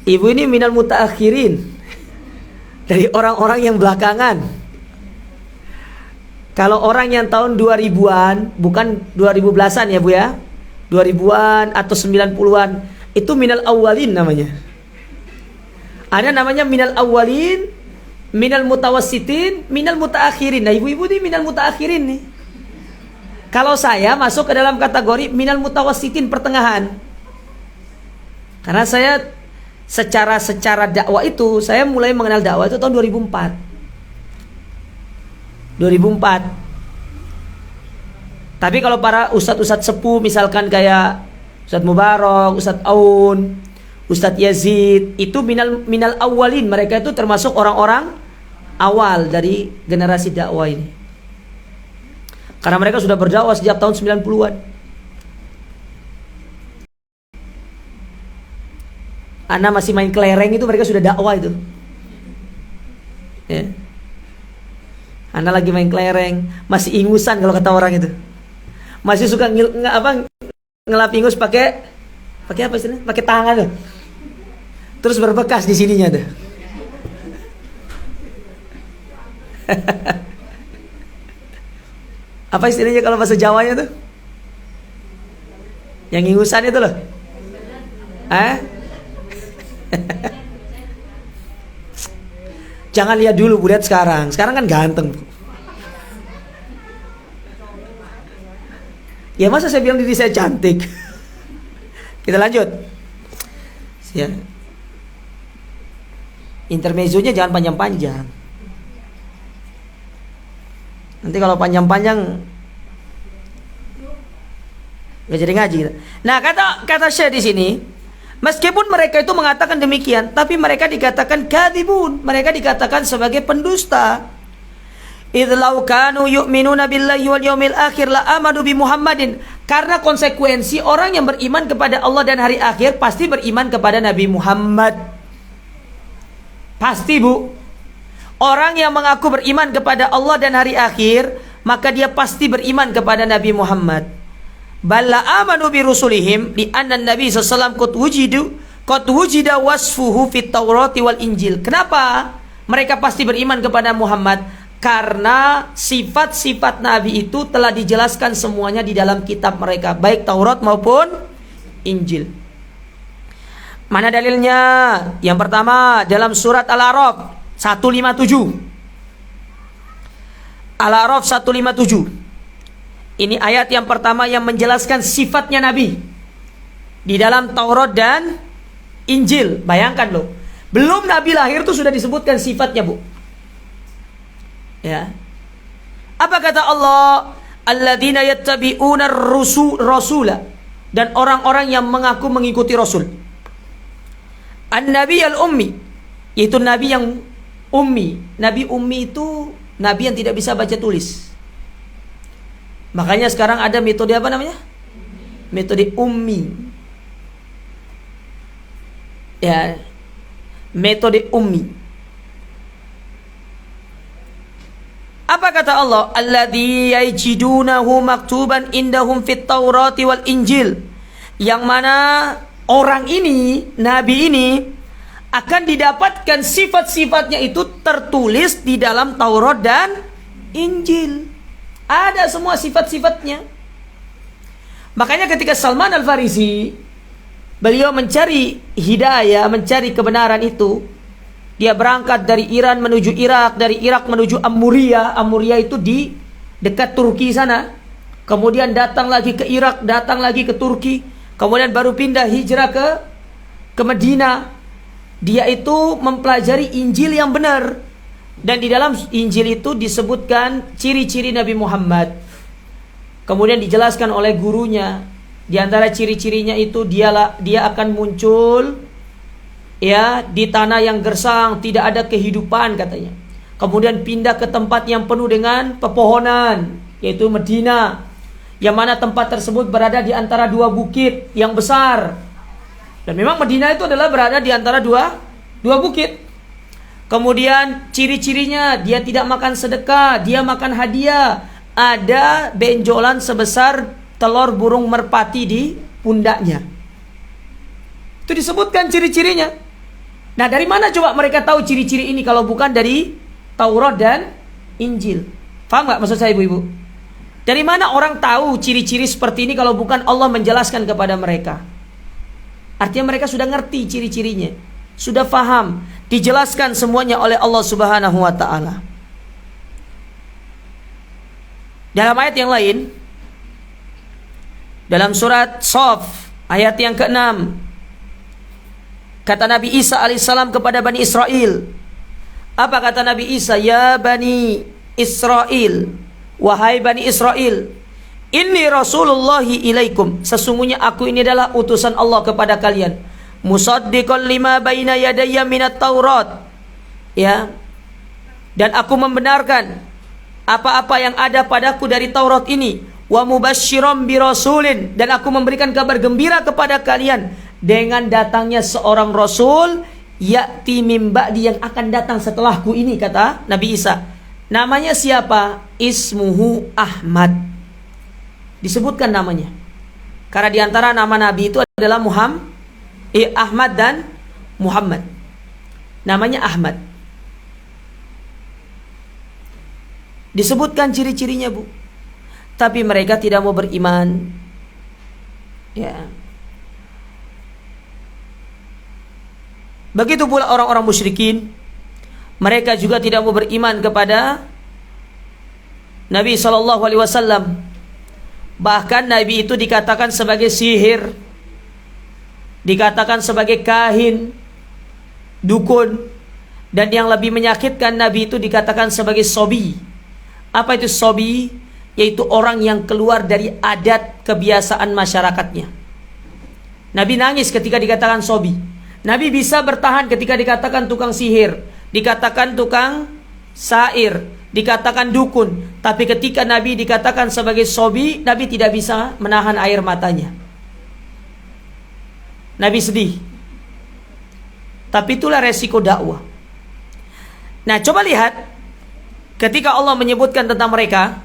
Ibu ini minal mutaakhirin, dari orang-orang yang belakangan. Kalau orang yang tahun 2000-an, bukan 2010-an ya Bu ya, 2000-an atau 90-an, itu minal awwalin namanya. Ada namanya minal awwalin, minal mutawassitin, minal mutaakhirin. Nah ibu-ibu ini minal mutaakhirin nih. Kalau saya masuk ke dalam kategori minal mutawassitin, pertengahan. Karena saya secara dakwah itu, saya mulai mengenal dakwah itu tahun 2004. Tapi kalau para ustadz-ustadz sepuh, misalkan kayak Ustadz Mubarak, Ustadz Aun, Ustadz Yazid, itu minal awalin. Mereka itu termasuk orang-orang awal dari generasi dakwah ini. Karena mereka sudah berdakwah sejak tahun 90-an. Ana masih main kelereng itu mereka sudah dakwah itu. Ya. Ana lagi main kelereng, masih ingusan kalau kata orang itu. Masih suka ngelap ingus pakai apa istilahnya? Pakai tangan tuh. Terus berbekas di sininya tuh. Apa istilahnya kalau bahasa Jawanya tuh? Yang ingusan itu loh. Jangan lihat dulu Bu, lihat sekarang. Sekarang kan ganteng Bu. Ya masa saya bilang diri saya cantik. Kita lanjut ya. Intermezzonya jangan panjang-panjang. Nanti kalau panjang-panjang nggak jadi ngaji. Nah kata Syekh di sini, Meskipun mereka itu mengatakan demikian, tapi mereka dikatakan kadzibun, mereka dikatakan sebagai pendusta. Idz law kanu yu'minuna billahi wal yaumil akhir la amanu bi Muhammadin. Karena konsekuensi orang yang beriman kepada Allah dan hari akhir pasti beriman kepada Nabi Muhammad. Pasti, Bu. Orang yang mengaku beriman kepada Allah dan hari akhir, maka dia pasti beriman kepada Nabi Muhammad. Balla amanu bi rusulihim li anna Nabi sallallahu alaihi wasallam qad wujida wasfuhu fit Taurati wal Injil. Kenapa mereka pasti beriman kepada Muhammad? Karena sifat-sifat Nabi itu telah dijelaskan semuanya di dalam kitab mereka, baik Taurat maupun Injil. Mana dalilnya? Yang pertama dalam surat Al-A'raf 157. Al-A'raf 157. Ini ayat yang pertama yang menjelaskan sifatnya Nabi di dalam Taurat dan Injil. Bayangkan loh, belum Nabi lahir tuh sudah disebutkan sifatnya, Bu. Ya. Apa kata Allah? Alladzina yattabi'una rasula, dan orang-orang yang mengaku mengikuti Rasul. An-Nabi al-Ummi, yaitu Nabi yang ummi. Nabi ummi itu Nabi yang tidak bisa baca tulis. Makanya sekarang ada metode apa namanya? Metode ummi. Ya, metode ummi. Apa kata Allah? Alladzi yajidunahu maktuban indahum fit Taurati wal Injil. Yang mana orang ini, Nabi ini akan didapatkan sifat-sifatnya itu tertulis di dalam Taurat dan Injil. Ada semua sifat-sifatnya. Makanya ketika Salman Al-Farisi beliau mencari hidayah, mencari kebenaran itu, dia berangkat dari Iran menuju Irak, dari Irak menuju Amuria. Amuria itu di dekat Turki sana. Kemudian datang lagi ke Irak, datang lagi ke Turki. Kemudian baru pindah hijrah ke Madinah. Dia itu mempelajari Injil yang benar. Dan di dalam Injil itu disebutkan ciri-ciri Nabi Muhammad. Kemudian dijelaskan oleh gurunya. Di antara ciri-cirinya itu dia akan muncul ya di tanah yang gersang, tidak ada kehidupan katanya. Kemudian pindah ke tempat yang penuh dengan pepohonan, yaitu Madinah, yang mana tempat tersebut berada di antara dua bukit yang besar. Dan memang Madinah itu adalah berada di antara dua bukit. Kemudian ciri-cirinya dia tidak makan sedekah, dia makan hadiah. Ada benjolan sebesar telur burung merpati di pundaknya. Itu disebutkan ciri-cirinya. Nah, dari mana coba mereka tahu ciri-ciri ini kalau bukan dari Taurat dan Injil? Paham gak maksud saya, ibu-ibu? Dari mana orang tahu ciri-ciri seperti ini kalau bukan Allah menjelaskan kepada mereka? Artinya mereka sudah ngerti ciri-cirinya, sudah paham, dijelaskan semuanya oleh Allah Subhanahu wa taala. Dalam ayat yang lain, dalam surat Shaf ayat yang ke-6, kata Nabi Isa alaihissalam kepada Bani Israel. Apa kata Nabi Isa? Ya Bani Israel, wahai Bani Israel, inni Rasulullahi ilaikum, sesungguhnya aku ini adalah utusan Allah kepada kalian. Musaddiqan lima baina yadayya minat Taurat, ya, dan aku membenarkan apa-apa yang ada padaku dari Taurat ini. Wa mubasysyiran bi rasulin, dan aku memberikan kabar gembira kepada kalian dengan datangnya seorang rasul ya'ti min ba'di, yang akan datang setelahku ini, kata Nabi Isa. Namanya siapa? Ismuhu Ahmad. Disebutkan namanya. Karena diantara nama Nabi itu adalah Ahmad dan Muhammad. Namanya Ahmad. Disebutkan ciri-cirinya, Bu. Tapi mereka tidak mau beriman. Ya. Begitu pula orang-orang musyrikin, mereka juga tidak mau beriman kepada Nabi SAW. Bahkan Nabi itu dikatakan sebagai sihir, dikatakan sebagai kahin, dukun, dan yang lebih menyakitkan, Nabi itu dikatakan sebagai sobi. Apa itu sobi? Yaitu orang yang keluar dari adat kebiasaan masyarakatnya. Nabi nangis ketika dikatakan sobi. Nabi bisa bertahan ketika dikatakan tukang sihir, dikatakan tukang sair, dikatakan dukun. Tapi ketika Nabi dikatakan sebagai sobi, Nabi tidak bisa menahan air matanya. Nabi sedih. Tapi itulah resiko dakwah. Nah, coba lihat ketika Allah menyebutkan tentang mereka,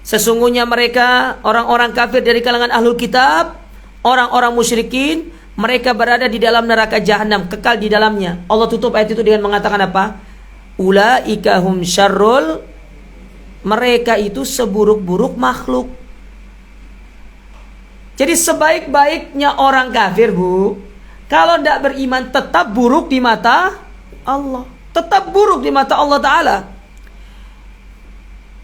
sesungguhnya mereka orang-orang kafir dari kalangan ahlul kitab, orang-orang musyrikin, mereka berada di dalam neraka jahanam, kekal di dalamnya. Allah tutup ayat itu dengan mengatakan apa? Ulaika hum syarrul, mereka itu seburuk-buruk makhluk. Jadi sebaik-baiknya orang kafir, Bu, kalau tidak beriman tetap buruk di mata Allah, tetap buruk di mata Allah Ta'ala.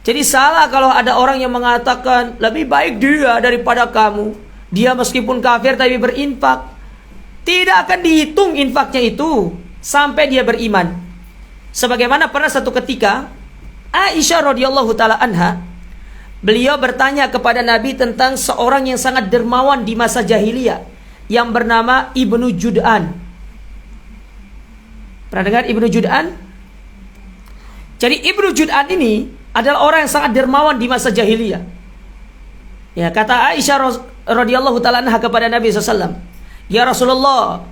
Jadi salah kalau ada orang yang mengatakan lebih baik dia daripada kamu. Dia meskipun kafir tapi berinfak. Tidak akan dihitung infaknya itu sampai dia beriman. Sebagaimana pernah satu ketika Aisyah radhiyallahu taala anha, beliau bertanya kepada Nabi tentang seorang yang sangat dermawan di masa jahiliyah yang bernama Ibnu Jud'an. Pernah dengar Ibnu Jud'an? Jadi Ibnu Jud'an ini adalah orang yang sangat dermawan di masa jahiliyah. Ya, kata Aisyah radhiyallahu taala anha kepada Nabi SAW, "Ya Rasulullah,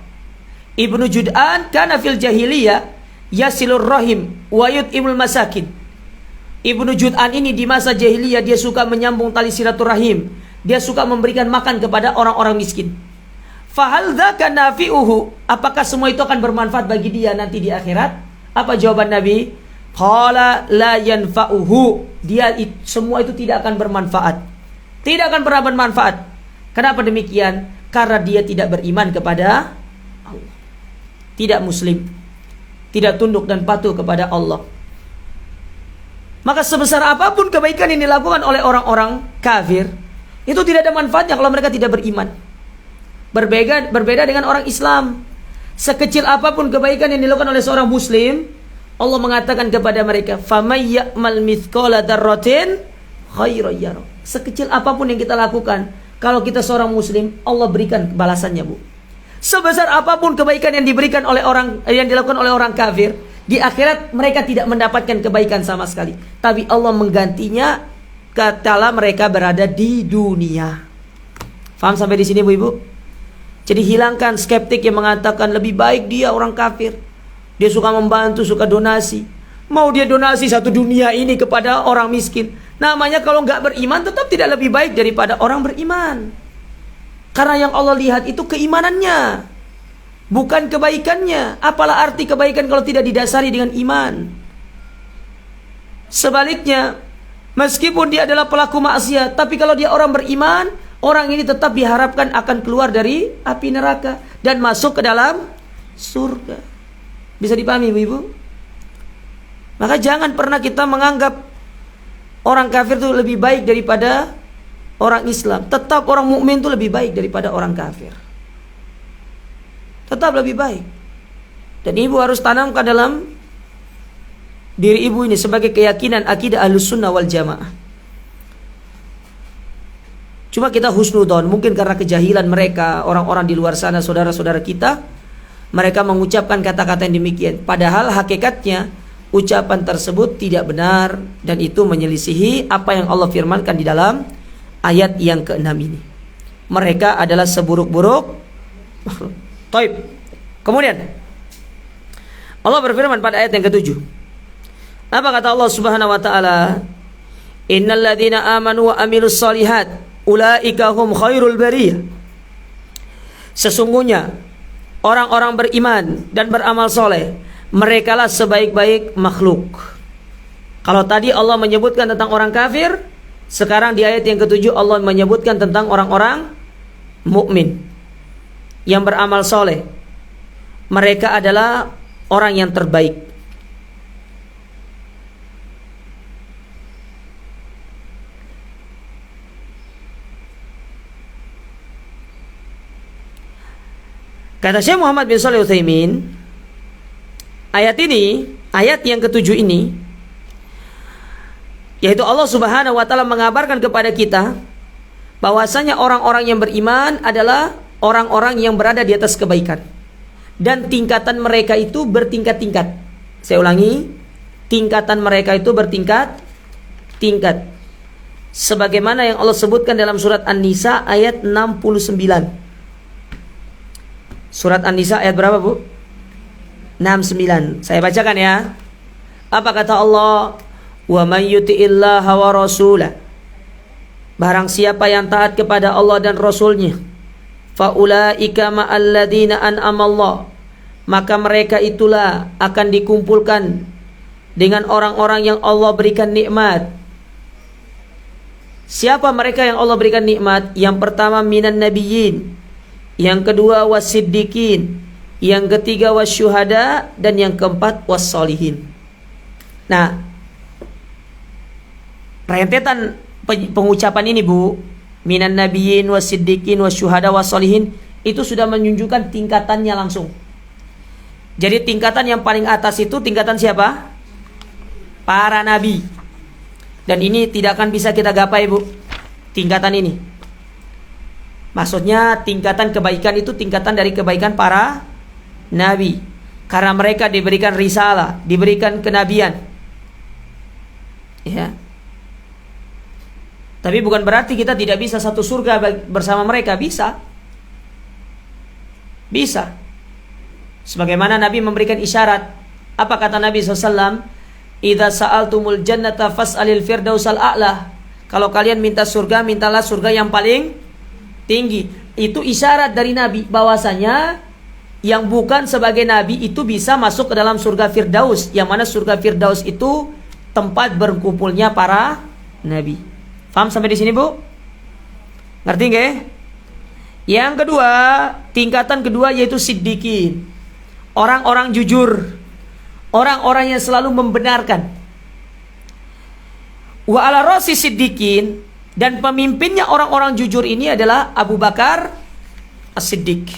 Ibnu Jud'an kana fil jahiliyah yasilur rahim wa yut'imul masakin." Ibnu Jud'an ini di masa jahiliyah dia suka menyambung tali silaturahim, dia suka memberikan makan kepada orang-orang miskin. Fahal dzaka nafi'uhu, apakah semua itu akan bermanfaat bagi dia nanti di akhirat? Apa jawaban Nabi? Qala la yanfa'uhu, semua itu tidak akan bermanfaat. Tidak akan pernah bermanfaat. Kenapa demikian? Karena dia tidak beriman kepada Allah, tidak muslim, tidak tunduk dan patuh kepada Allah. Maka sebesar apapun kebaikan yang dilakukan oleh orang-orang kafir, itu tidak ada manfaatnya kalau mereka tidak beriman. Berbeda dengan orang Islam. Sekecil apapun kebaikan yang dilakukan oleh seorang muslim, Allah mengatakan kepada mereka, "Famay ya'mal mithqala dzarratin khairan yarah." Sekecil apapun yang kita lakukan, kalau kita seorang muslim, Allah berikan balasannya, Bu. Sebesar apapun kebaikan yang diberikan oleh yang dilakukan oleh orang kafir, di akhirat mereka tidak mendapatkan kebaikan sama sekali. Tapi Allah menggantinya kala mereka berada di dunia. Faham sampai di sini, Bu Ibu? Jadi hilangkan skeptik yang mengatakan lebih baik dia orang kafir. Dia suka membantu, suka donasi. Mau dia donasi satu dunia ini kepada orang miskin. Namanya kalau nggak beriman tetap tidak lebih baik daripada orang beriman. Karena yang Allah lihat itu keimanannya, bukan kebaikannya. Apalah arti kebaikan kalau tidak didasari dengan iman? Sebaliknya, meskipun dia adalah pelaku maksiat, tapi kalau dia orang beriman, orang ini tetap diharapkan akan keluar dari api neraka dan masuk ke dalam surga. Bisa dipahami, Ibu? Maka jangan pernah kita menganggap orang kafir itu lebih baik daripada orang Islam. Tetap orang mukmin itu lebih baik daripada orang kafir. Tetap lebih baik. Dan ibu harus tanamkan dalam diri ibu ini sebagai keyakinan akidah Ahlus Sunnah wal Jamaah. Cuma kita husnudon, mungkin karena kejahilan mereka, orang-orang di luar sana, saudara-saudara kita, mereka mengucapkan kata-kata yang demikian. Padahal hakikatnya ucapan tersebut tidak benar dan itu menyelisihi apa yang Allah firmankan di dalam ayat yang ke-6 ini. Mereka adalah seburuk-buruk makhluk. Taib. Kemudian Allah berfirman pada ayat yang ke-7. Apa kata Allah Subhanahu wa taala? Innal ladzina amanu wa amilus solihat ulaika hum khairul bariyah. Sesungguhnya orang-orang beriman dan beramal soleh, merekalah sebaik-baik makhluk. Kalau tadi Allah menyebutkan tentang orang kafir, sekarang di ayat yang ke-7 Allah menyebutkan tentang orang-orang mukmin yang beramal soleh. Mereka adalah orang yang terbaik. Kata Syekh Muhammad bin Shalih Utsaimin, ayat ini, ayat yang ke-7 ini, yaitu Allah Subhanahu wa taala mengabarkan kepada kita bahwasanya orang-orang yang beriman adalah orang-orang yang berada di atas kebaikan. Dan tingkatan mereka itu bertingkat-tingkat. Saya ulangi, tingkatan mereka itu bertingkat-tingkat. Sebagaimana yang Allah sebutkan dalam surat An-Nisa ayat 69. Surat An-Nisa ayat berapa, Bu? 69. Saya bacakan ya. Apa kata Allah? Wa may yuti'illaha wa rasulah. Barang siapa yang taat kepada Allah dan Rasulnya, faulaika ma'alladzina an'amallah, maka mereka itulah akan dikumpulkan dengan orang-orang yang Allah berikan nikmat. Siapa mereka yang Allah berikan nikmat? Yang pertama minan nabiyyin, yang kedua wasiddiqin, yang ketiga wasyuhada, dan yang keempat wassalihin. Nah, rentetan pengucapan ini, Bu, minan nabiyyin wasiddiqin wasyuhada wassalihin, itu sudah menunjukkan tingkatannya langsung. Jadi tingkatan yang paling atas itu tingkatan siapa? Para nabi. Dan ini tidak akan bisa kita gapai, Bu, tingkatan ini. Maksudnya tingkatan kebaikan itu tingkatan dari kebaikan para nabi, karena mereka diberikan risalah, diberikan kenabian, ya. Tapi bukan berarti kita tidak bisa satu surga bersama mereka. Bisa. Sebagaimana Nabi memberikan isyarat. Apa kata Nabi SAW? Idza sa'altumul jannata fas'alil firdausal a'la. Kalau kalian minta surga, mintalah surga yang paling tinggi. Itu isyarat dari Nabi bahwasanya yang bukan sebagai Nabi itu bisa masuk ke dalam surga Firdaus. Yang mana surga Firdaus itu tempat berkumpulnya para Nabi. Paham sampai di sini, Bu? Ngerti nggak? Yang kedua, tingkatan kedua yaitu siddiqin. Orang-orang jujur. Orang-orang yang selalu membenarkan. Wa ala rasi siddiqin, dan pemimpinnya orang-orang jujur ini adalah Abu Bakar As-Siddiq.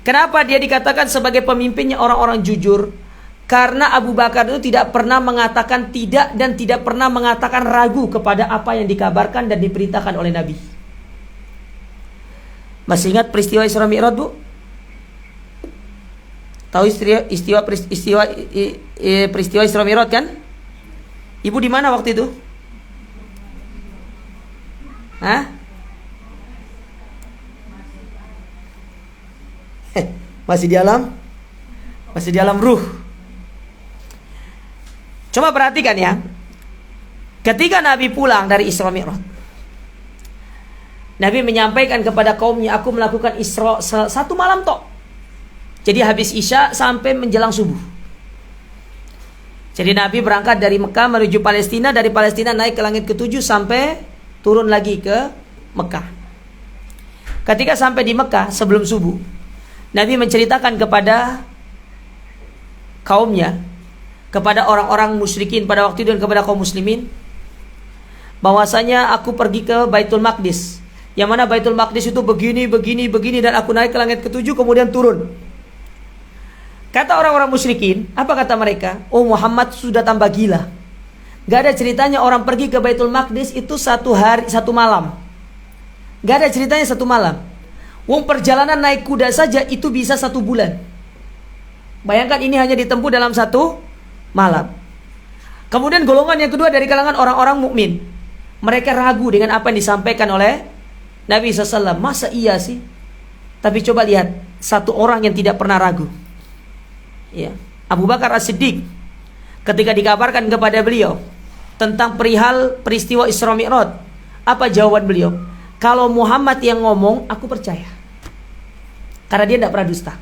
Kenapa dia dikatakan sebagai pemimpinnya orang-orang jujur? Karena Abu Bakar itu tidak pernah mengatakan tidak dan tidak pernah mengatakan ragu kepada apa yang dikabarkan dan diperintahkan oleh Nabi. Masih ingat peristiwa Isra Mi'raj, Bu? Tahu peristiwa Isra Mi'raj kan? Ibu di mana waktu itu? Hah? Masih di alam ruh. Coba perhatikan ya. Ketika Nabi pulang dari Isra Mi'raj, Nabi menyampaikan kepada kaumnya, aku melakukan Isra satu malam tok. Jadi habis Isya sampai menjelang subuh. Jadi Nabi berangkat dari Mekah menuju Palestina, dari Palestina naik ke langit ke-7 sampai turun lagi ke Mekah. Ketika sampai di Mekah sebelum subuh, Nabi menceritakan kepada kaumnya, kepada orang-orang musyrikin pada waktu itu dan kepada kaum muslimin, bahwasanya aku pergi ke Baitul Maqdis, yang mana Baitul Maqdis itu begini, dan aku naik ke langit ke-7 kemudian turun. Kata orang-orang musyrikin, apa kata mereka? Oh, Muhammad sudah tambah gila. Gak ada ceritanya orang pergi ke Baitul Maqdis itu satu hari, satu malam. Gak ada ceritanya satu malam. Wong perjalanan naik kuda saja itu bisa 1 bulan. Bayangkan ini hanya ditempuh dalam 1 malam. Kemudian golongan yang kedua dari kalangan orang-orang mukmin, mereka ragu dengan apa yang disampaikan oleh Nabi SAW. Masa iya sih? Tapi coba lihat, satu orang yang tidak pernah ragu, ya, Abu Bakar As-Siddiq, ketika dikabarkan kepada beliau tentang perihal peristiwa Isra Mi'raj, apa jawaban beliau? Kalau Muhammad yang ngomong, aku percaya. Karena dia tidak pernah dusta.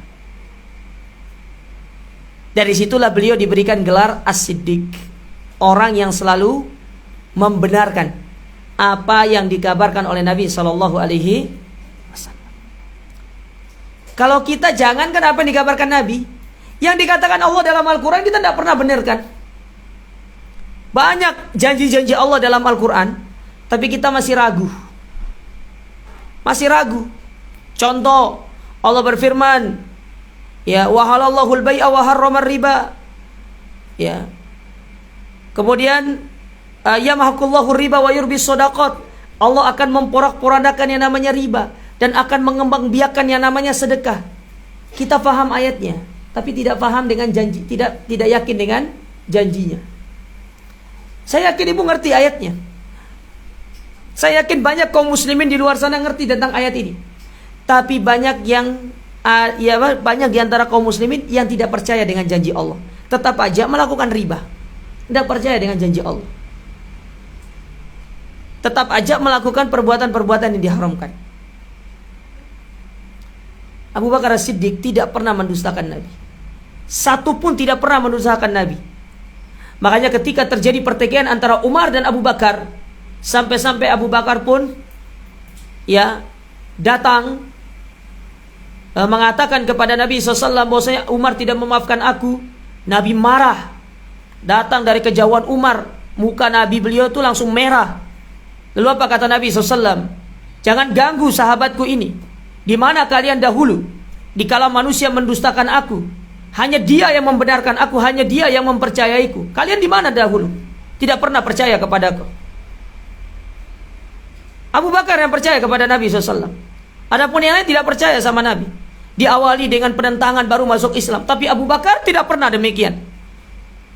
Dari situlah beliau diberikan gelar As-Siddiq, orang yang selalu membenarkan apa yang dikabarkan oleh Nabi Sallallahu Alaihi Wasallam. Kalau kita jangankan apa yang dikabarkan Nabi, yang dikatakan Allah dalam Al-Quran kita tidak pernah benarkan. Banyak janji-janji Allah dalam Al-Quran, tapi kita masih ragu. Contoh, Allah berfirman, ya, wa halallahu al-bai'a wa harrama riba. Ya. Kemudian yamhaqullahu riba wa yurbis shadaqat. Allah akan memporak-porandakan yang namanya riba. dan akan mengembangbiakan yang namanya sedekah. Kita paham ayatnya, tapi tidak paham dengan janji, tidak yakin dengan janjinya. Saya yakin ibu ngerti ayatnya. Saya yakin banyak kaum muslimin di luar sana ngerti tentang ayat ini. Tapi banyak banyak di antara kaum muslimin yang tidak percaya dengan janji Allah. Tetap aja melakukan riba. Tidak percaya dengan janji Allah. Tetap aja melakukan perbuatan-perbuatan yang diharamkan. Abu Bakar As-Siddiq tidak pernah mendustakan Nabi. Satu pun tidak pernah mendustakan Nabi. Makanya ketika terjadi pertikaian antara Umar dan Abu Bakar, sampai-sampai Abu Bakar pun datang mengatakan kepada Nabi SAW bahwasanya Umar tidak memaafkan aku. Nabi marah. Datang dari kejauhan Umar, muka Nabi beliau itu langsung merah. Lalu apa kata Nabi SAW? Jangan ganggu sahabatku ini. Di mana kalian dahulu? Dikala manusia mendustakan aku, hanya dia yang membenarkan aku, hanya dia yang mempercayaiku. Kalian di mana dahulu? Tidak pernah percaya kepadaku. Abu Bakar yang percaya kepada Nabi SAW. Adapun yang lain tidak percaya sama Nabi. Diawali dengan penentangan baru masuk Islam. Tapi Abu Bakar tidak pernah demikian.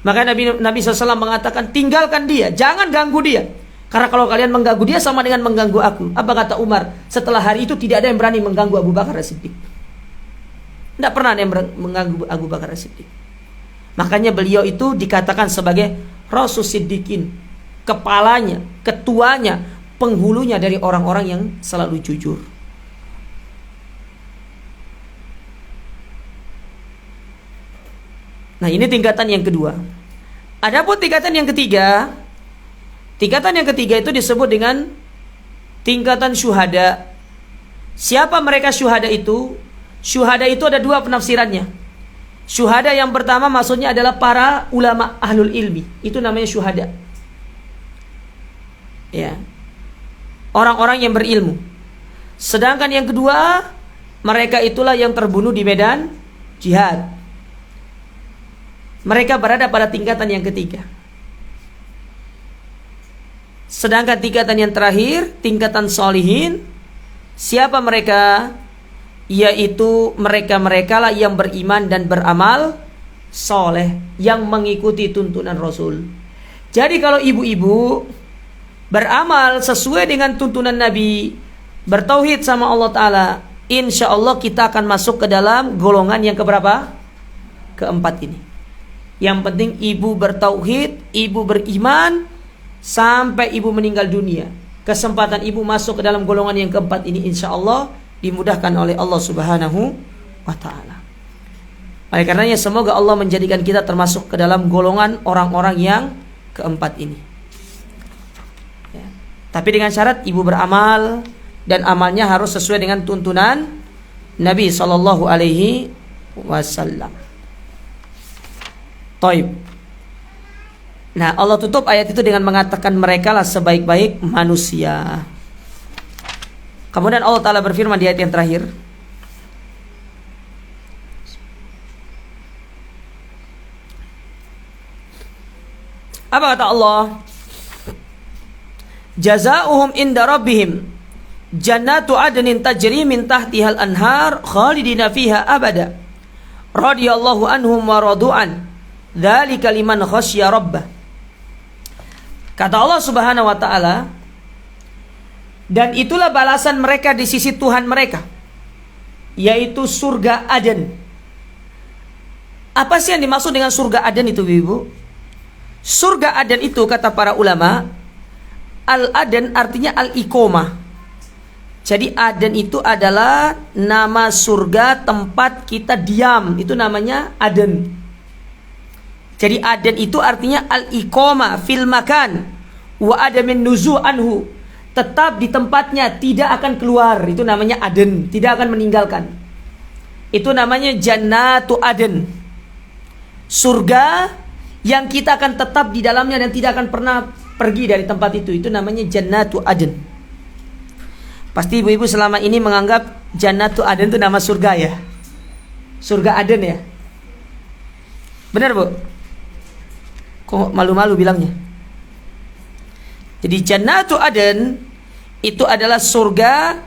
Maka Nabi SAW mengatakan, tinggalkan dia, jangan ganggu dia. Karena kalau kalian mengganggu dia sama dengan mengganggu aku. Apa kata Umar? Setelah hari itu tidak ada yang berani mengganggu Abu Bakar As-Siddiq. Tidak pernah ada yang mengganggu Abu Bakar As-Siddiq. Makanya beliau itu dikatakan sebagai Rasul Siddiqin, kepalanya, ketuanya, penghulunya dari orang-orang yang selalu jujur. Nah, ini tingkatan yang kedua. Adapun tingkatan yang ketiga, itu disebut dengan tingkatan syuhada. Siapa mereka syuhada itu? Syuhada itu ada dua penafsirannya. Syuhada yang pertama maksudnya adalah para ulama ahlul ilmi. Itu namanya syuhada. Ya. Orang-orang yang berilmu. Sedangkan yang kedua, mereka itulah yang terbunuh di medan jihad. Mereka berada pada tingkatan yang ketiga. Sedangkan tingkatan yang terakhir, tingkatan solihin. Siapa mereka? Yaitu mereka-mereka lah yang beriman dan beramal soleh, yang mengikuti tuntunan Rasul. Jadi kalau ibu-ibu beramal sesuai dengan tuntunan Nabi, bertauhid sama Allah Ta'ala, insya Allah kita akan masuk ke dalam golongan yang keberapa? Keempat ini. Yang penting ibu bertauhid, ibu beriman sampai ibu meninggal dunia. Kesempatan ibu masuk ke dalam golongan yang keempat ini insya Allah dimudahkan oleh Allah Subhanahu wa Ta'ala. Oleh karenanya semoga Allah menjadikan kita termasuk ke dalam golongan orang-orang yang keempat ini. Ya. Tapi dengan syarat ibu beramal dan amalnya harus sesuai dengan tuntunan Nabi Sallallahu Alaihi Wasallam. Taib. Nah, Allah tutup ayat itu dengan mengatakan mereka lah sebaik-baik manusia. Kemudian Allah Ta'ala berfirman di ayat yang terakhir, apa kata Allah? Jazaohum inda rabbihim jannatu adnin tajri min tahtihal anhar khalidina fiha abada radhiyallahu anhum wa radu'an dzalika liman khasyya rabbah. Kata Allah Subhanahu wa Ta'ala, dan itulah balasan mereka di sisi Tuhan mereka, yaitu surga Aden. Apa sih yang dimaksud dengan surga Aden itu, Ibu? Surga Aden itu kata para ulama, Al-Aden artinya Al-Iqomah. Jadi Aden itu adalah nama surga tempat kita diam, itu namanya Aden. Jadi Aden itu artinya al-iqamah fil makan wa adamin nuzu' anhu, tetap di tempatnya, tidak akan keluar. Itu namanya Aden, tidak akan meninggalkan. Itu namanya Jannatu Aden, surga yang kita akan tetap di dalamnya dan tidak akan pernah pergi dari tempat itu. Itu namanya Jannatu Aden. Pasti ibu-ibu selama ini menganggap Jannatu Aden itu nama surga ya, surga Aden ya. Benar Bu? Kok malu-malu bilangnya? Jadi Jannatu Aden itu adalah surga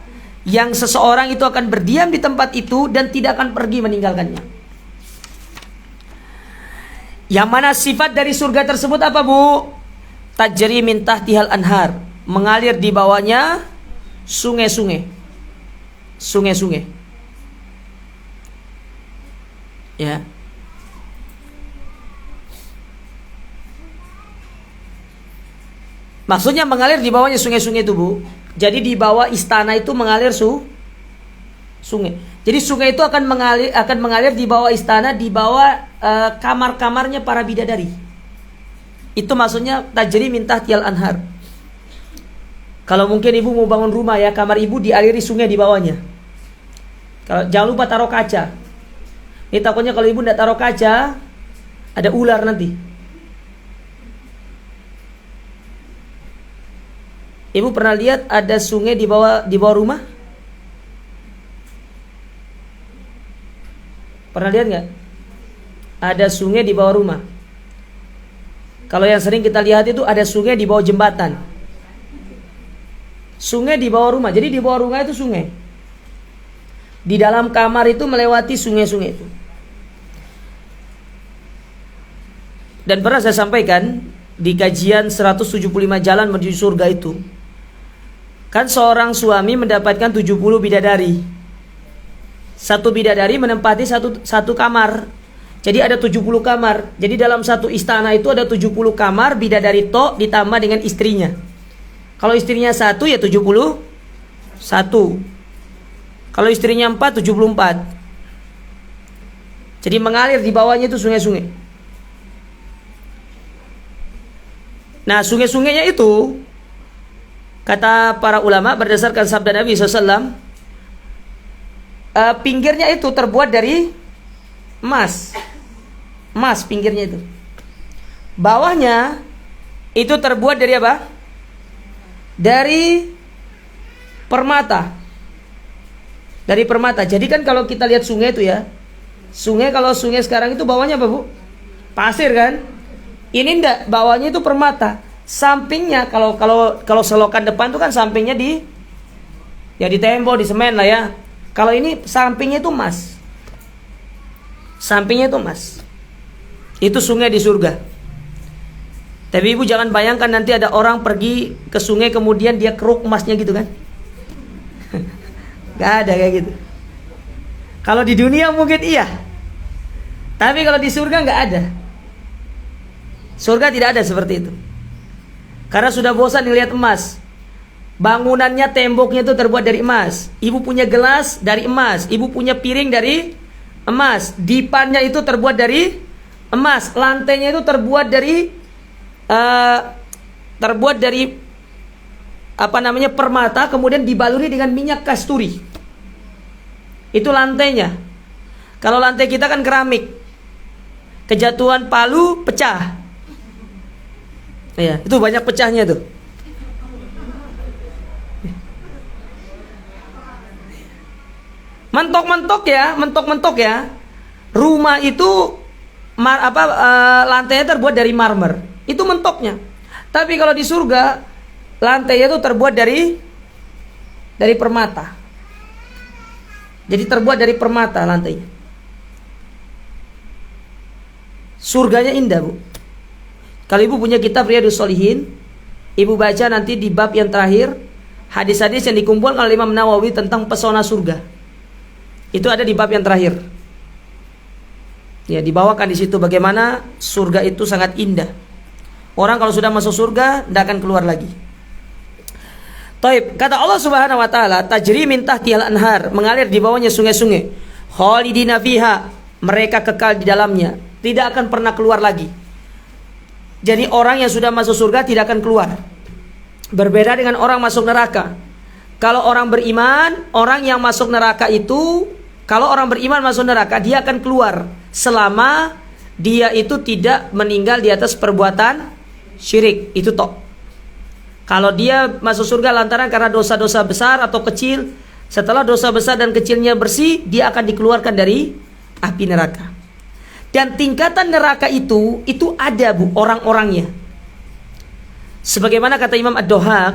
yang seseorang itu akan berdiam di tempat itu dan tidak akan pergi meninggalkannya. Yang mana sifat dari surga tersebut apa, Bu? Tajri min tahtihal anhar, mengalir di bawahnya sungai-sungai. Sungai-sungai. Ya. Maksudnya mengalir di bawahnya sungai-sungai itu, Bu. Jadi di bawah istana itu mengalir sungai. Jadi sungai itu akan mengalir di bawah istana, di bawah kamar-kamarnya para bidadari. Itu maksudnya tajri min tahtihal anhar. Kalau mungkin ibu mau bangun rumah ya, kamar ibu dialiri sungai di bawahnya. Kalau jangan lupa taruh kaca. Ini takutnya kalau ibu tidak taruh kaca, ada ular nanti. Ibu pernah lihat ada sungai di bawah rumah? Pernah lihat nggak? Ada sungai di bawah rumah. Kalau yang sering kita lihat itu ada sungai di bawah jembatan. Sungai di bawah rumah. Jadi di bawah rumah itu sungai. Di dalam kamar itu melewati sungai-sungai itu. Dan pernah saya sampaikan di kajian 175 jalan menuju surga itu, kan seorang suami mendapatkan 70 bidadari. Satu bidadari menempati satu kamar. Jadi ada 70 kamar. Jadi dalam satu istana itu ada 70 kamar, bidadari tok ditambah dengan istrinya. Kalau istrinya satu ya 71. Kalau istrinya 4, 74. Jadi mengalir di bawahnya itu sungai-sungai. Nah, sungai-sungainya itu, kata para ulama berdasarkan sabda Nabi SAW, pinggirnya itu terbuat dari emas. Emas pinggirnya itu. Bawahnya itu terbuat dari apa? Dari permata. Dari permata. Jadi kan kalau kita lihat sungai itu ya, kalau sungai sekarang itu bawahnya apa, Bu? Pasir kan? Ini enggak, bawahnya itu permata. Sampingnya kalau selokan depan itu kan sampingnya di tembok, di semen lah ya. Kalau ini sampingnya itu emas. Sampingnya itu emas. Itu sungai di surga. Tapi ibu jangan bayangkan nanti ada orang pergi ke sungai kemudian dia keruk emasnya gitu kan. Gak ada kayak gitu. Kalau di dunia mungkin iya, tapi kalau di surga gak ada. Surga tidak ada seperti itu. Karena sudah bosan melihat emas. Bangunannya, temboknya itu terbuat dari emas. Ibu punya gelas dari emas. Ibu punya piring dari emas. Dipannya itu terbuat dari emas. Lantainya itu terbuat dari permata, kemudian dibaluri dengan minyak kasturi. Itu lantainya. Kalau lantai kita kan keramik. Kejatuhan palu pecah. Ya, itu banyak pecahnya tuh. Mentok-mentok ya. Rumah itu lantainya terbuat dari marmer. Itu mentoknya. Tapi kalau di surga lantainya itu terbuat dari permata. Jadi terbuat dari permata lantainya. Surganya indah, Bu. Kalau ibu punya kitab Riyadhus Shalihin, ibu baca nanti di bab yang terakhir hadis-hadis yang dikumpulkan oleh Imam Nawawi tentang pesona surga. Itu ada di bab yang terakhir. Ya, dibawakan di situ bagaimana surga itu sangat indah. Orang kalau sudah masuk surga tidak akan keluar lagi. Taib, kata Allah Subhanahu wa taala, tajri min tahtihal anhar, mengalir di bawahnya sungai-sungai. Khalidina fiha, mereka kekal di dalamnya, tidak akan pernah keluar lagi. Jadi orang yang sudah masuk surga tidak akan keluar. Berbeda dengan orang masuk neraka. Kalau orang beriman, orang yang masuk neraka itu, kalau orang beriman masuk neraka, dia akan keluar selama dia itu tidak meninggal di atas perbuatan syirik. Itu tok. Kalau dia masuk surga lantaran karena dosa-dosa besar atau kecil, setelah dosa besar dan kecilnya bersih, dia akan dikeluarkan dari api neraka. Dan tingkatan neraka itu ada, Bu, orang-orangnya. Sebagaimana kata Imam Ad-Dohaq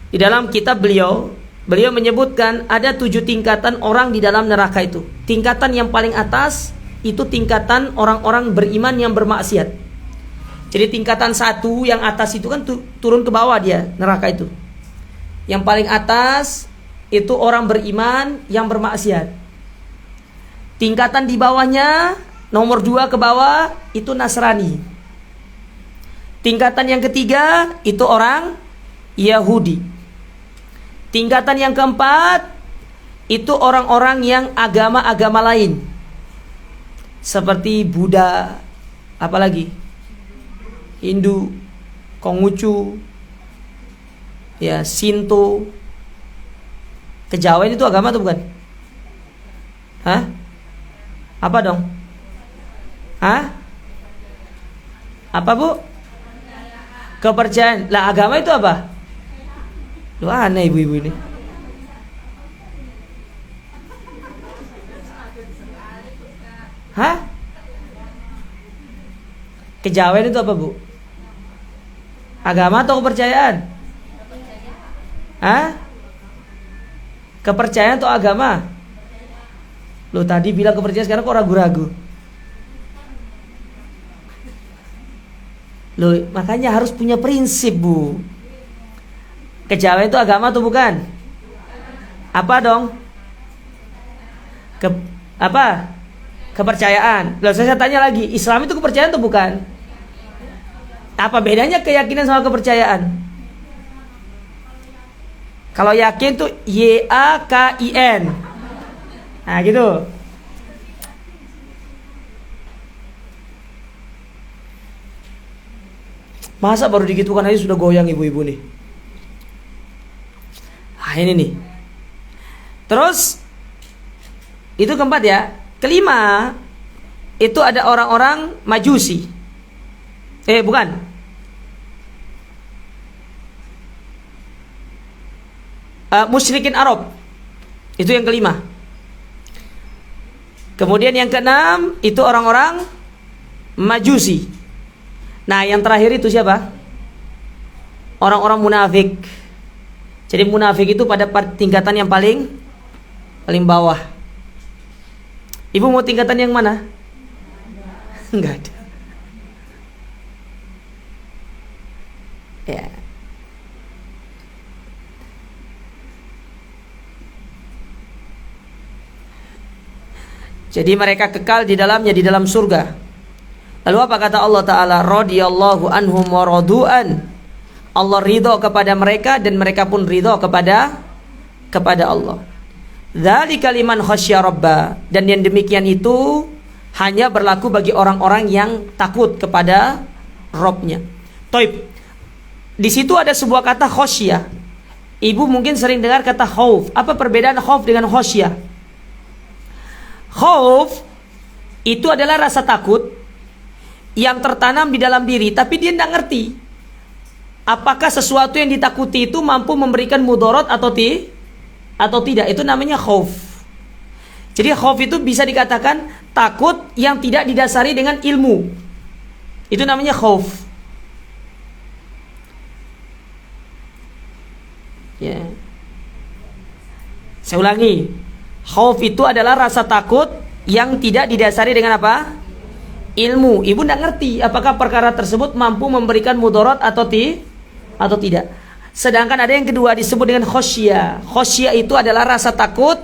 di dalam kitab beliau, beliau menyebutkan ada 7 tingkatan orang di dalam neraka itu. Tingkatan yang paling atas itu tingkatan orang-orang beriman yang bermaksiat. Jadi tingkatan 1 yang atas itu kan turun ke bawah dia neraka itu. Yang paling atas itu orang beriman yang bermaksiat. Tingkatan di bawahnya nomor 2 ke bawah itu Nasrani. Tingkatan yang ketiga itu orang Yahudi. Tingkatan yang keempat itu orang-orang yang agama-agama lain, seperti Buddha, apalagi Hindu, Konghucu, ya Shinto. Kejawen itu agama atau bukan? Hah? Apa dong? Hah? Apa bu? Kepercayaan. Lah agama itu apa? Lu aneh ibu-ibu ini. Hah? Kejawen itu apa bu? Agama atau kepercayaan? Hah? Kepercayaan atau agama? Lu tadi bilang kepercayaan, sekarang kok ragu-ragu? Lu makanya harus punya prinsip bu. Kejawen itu agama atau bukan? Apa dong? Apa? Kepercayaan. Lalu saya tanya lagi, Islam itu kepercayaan atau bukan? Apa bedanya keyakinan sama kepercayaan? Kalau yakin tuh YAKIN. Nah gitu. Masa baru digitukan aja sudah goyang ibu-ibu nih. Nah ini nih. Terus itu keempat ya. Kelima itu ada orang-orang Majusi. Bukan. Musyrikin Arab. Itu yang kelima. Kemudian yang keenam itu orang-orang Majusi. Nah yang terakhir itu siapa? Orang-orang munafik. Jadi munafik itu pada tingkatan yang paling bawah. Ibu mau tingkatan yang mana? Enggak ada. Ya. Jadi mereka kekal di dalamnya, di dalam surga. Lalu apa kata Allah Ta'ala? Radiyallahu anhum wa radu'an. Allah ridho kepada mereka dan mereka pun ridho kepada Allah. Dzalika liman khasyya rabba. Dan yang demikian itu hanya berlaku bagi orang-orang yang takut kepada Rabb-nya. Taib. Di situ ada sebuah kata khasyah. Ibu mungkin sering dengar kata khauf. Apa perbedaan khauf dengan khasyah? Khauf itu adalah rasa takut yang tertanam di dalam diri, tapi dia tidak ngerti apakah sesuatu yang ditakuti itu mampu memberikan mudarat atau tidak. Itu namanya khauf. Jadi khauf itu bisa dikatakan takut yang tidak didasari dengan ilmu. Itu namanya khauf. Ya. Saya ulangi. Khauf itu adalah rasa takut yang tidak didasari dengan apa? Ilmu. Ibu tidak ngerti apakah perkara tersebut mampu memberikan mudarat atau tidak. Sedangkan ada yang kedua disebut dengan khosyah. Khosyah itu adalah rasa takut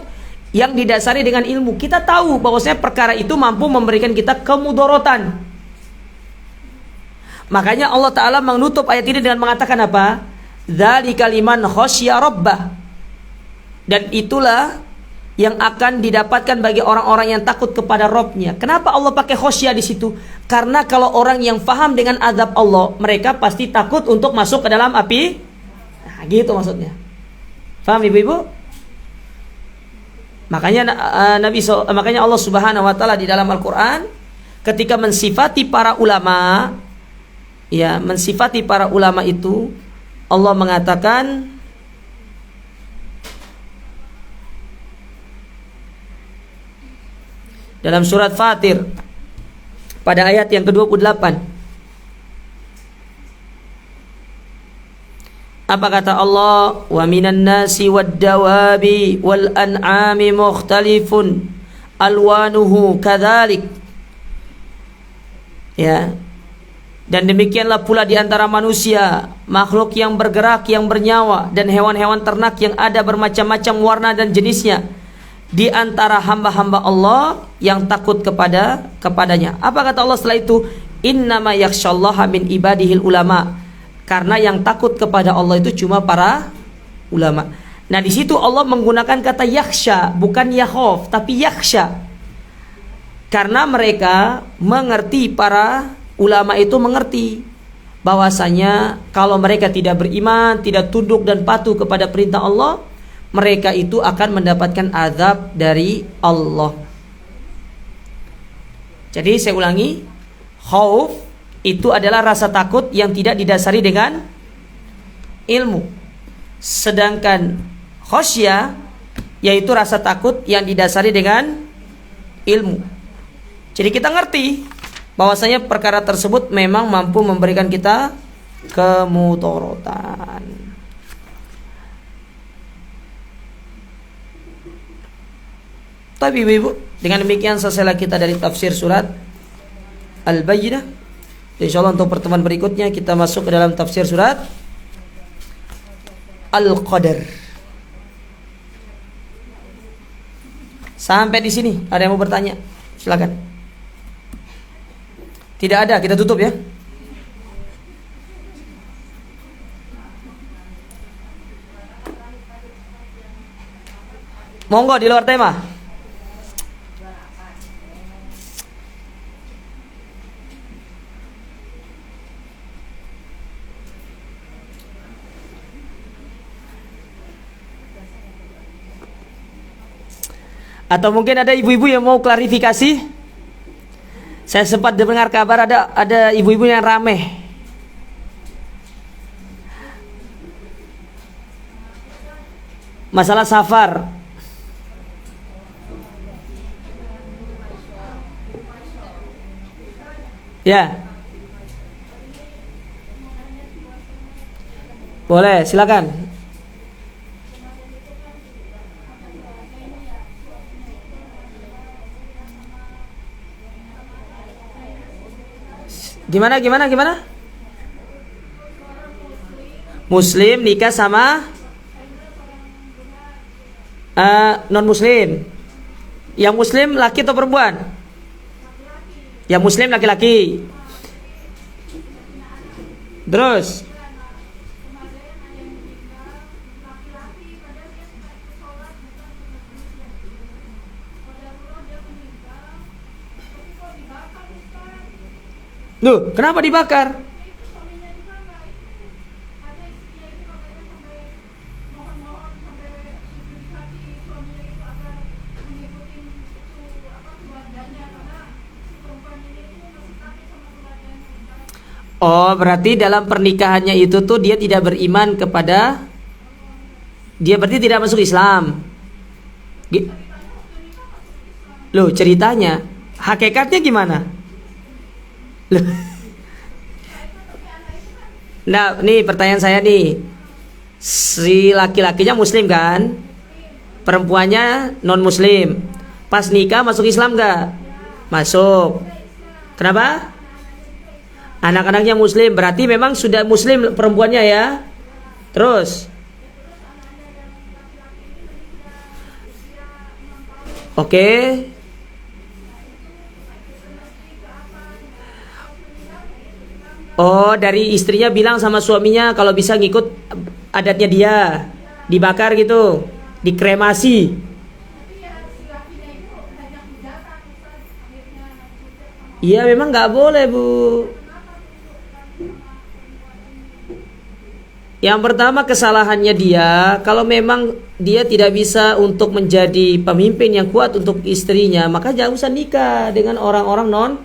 yang didasari dengan ilmu. Kita tahu bahwasanya perkara itu mampu memberikan kita kemudaratan. Makanya Allah Ta'ala menutup ayat ini dengan mengatakan apa? Dzalika liman khasyya rabbah. Dan itulah yang akan didapatkan bagi orang-orang yang takut kepada Rabb-nya. Kenapa Allah pakai khosyah di situ? Karena kalau orang yang faham dengan azab Allah, mereka pasti takut untuk masuk ke dalam api. Nah, gitu maksudnya. Faham ibu-ibu? Makanya makanya Allah Subhanahu wa taala di dalam Al-Qur'an ketika mensifati para ulama, ya, mensifati para ulama itu Allah mengatakan dalam surat Fatir pada ayat yang ke-28, Apa kata Allah? Wa minan nasi wad dawabi wal an'ami mukhtalifun alwanuhu kadzalik. Ya. Dan demikianlah pula di antara manusia, makhluk yang bergerak, yang bernyawa, dan hewan-hewan ternak yang ada bermacam-macam warna dan jenisnya. Di antara hamba-hamba Allah yang takut kepadanya. Apa kata Allah setelah itu? Innama yakhsyallaha min ibadihil ulama. Karena yang takut kepada Allah itu cuma para ulama. Nah, di situ Allah menggunakan kata yakhsha, bukan yakhaf, tapi yakhsha. Karena mereka mengerti, para ulama itu mengerti bahwasanya kalau mereka tidak beriman, tidak tunduk dan patuh kepada perintah Allah, mereka itu akan mendapatkan azab dari Allah. Jadi saya ulangi, khauf itu adalah rasa takut yang tidak didasari dengan ilmu. Sedangkan khasyah yaitu rasa takut yang didasari dengan ilmu. Jadi kita ngerti bahwasanya perkara tersebut memang mampu memberikan kita kemudharatan. Tapi ibu, dengan demikian selesailah kita dari tafsir surat Al-Bayyinah. Insyaallah untuk pertemuan berikutnya kita masuk ke dalam tafsir surat Al-Qadar. Sampai di sini ada yang mau bertanya? Silakan. Tidak ada, kita tutup ya. Monggo di luar tema. Atau mungkin ada ibu-ibu yang mau klarifikasi? Saya sempat dengar kabar ada ibu-ibu yang rameh. Masalah safar. Ya. Boleh, silakan. Gimana? Muslim nikah sama non muslim. Yang muslim laki atau perempuan? Yang muslim laki-laki. Terus loh, kenapa dibakar? Oh, berarti dalam pernikahannya itu tuh dia tidak beriman kepada, dia berarti tidak masuk Islam. Loh, ceritanya, hakikatnya gimana? Loh. Nah, nih pertanyaan saya nih. Si laki-lakinya muslim kan? Perempuannya non muslim. Pas nikah masuk Islam gak? Masuk. Kenapa? Anak-anaknya muslim, berarti memang sudah muslim perempuannya ya. Terus oke. Oh, dari istrinya bilang sama suaminya kalau bisa ngikut adatnya dia, dibakar gitu, dikremasi. Iya, memang nggak boleh, Bu. Yang pertama kesalahannya dia, kalau memang dia tidak bisa untuk menjadi pemimpin yang kuat untuk istrinya, maka jangan usah nikah dengan orang-orang non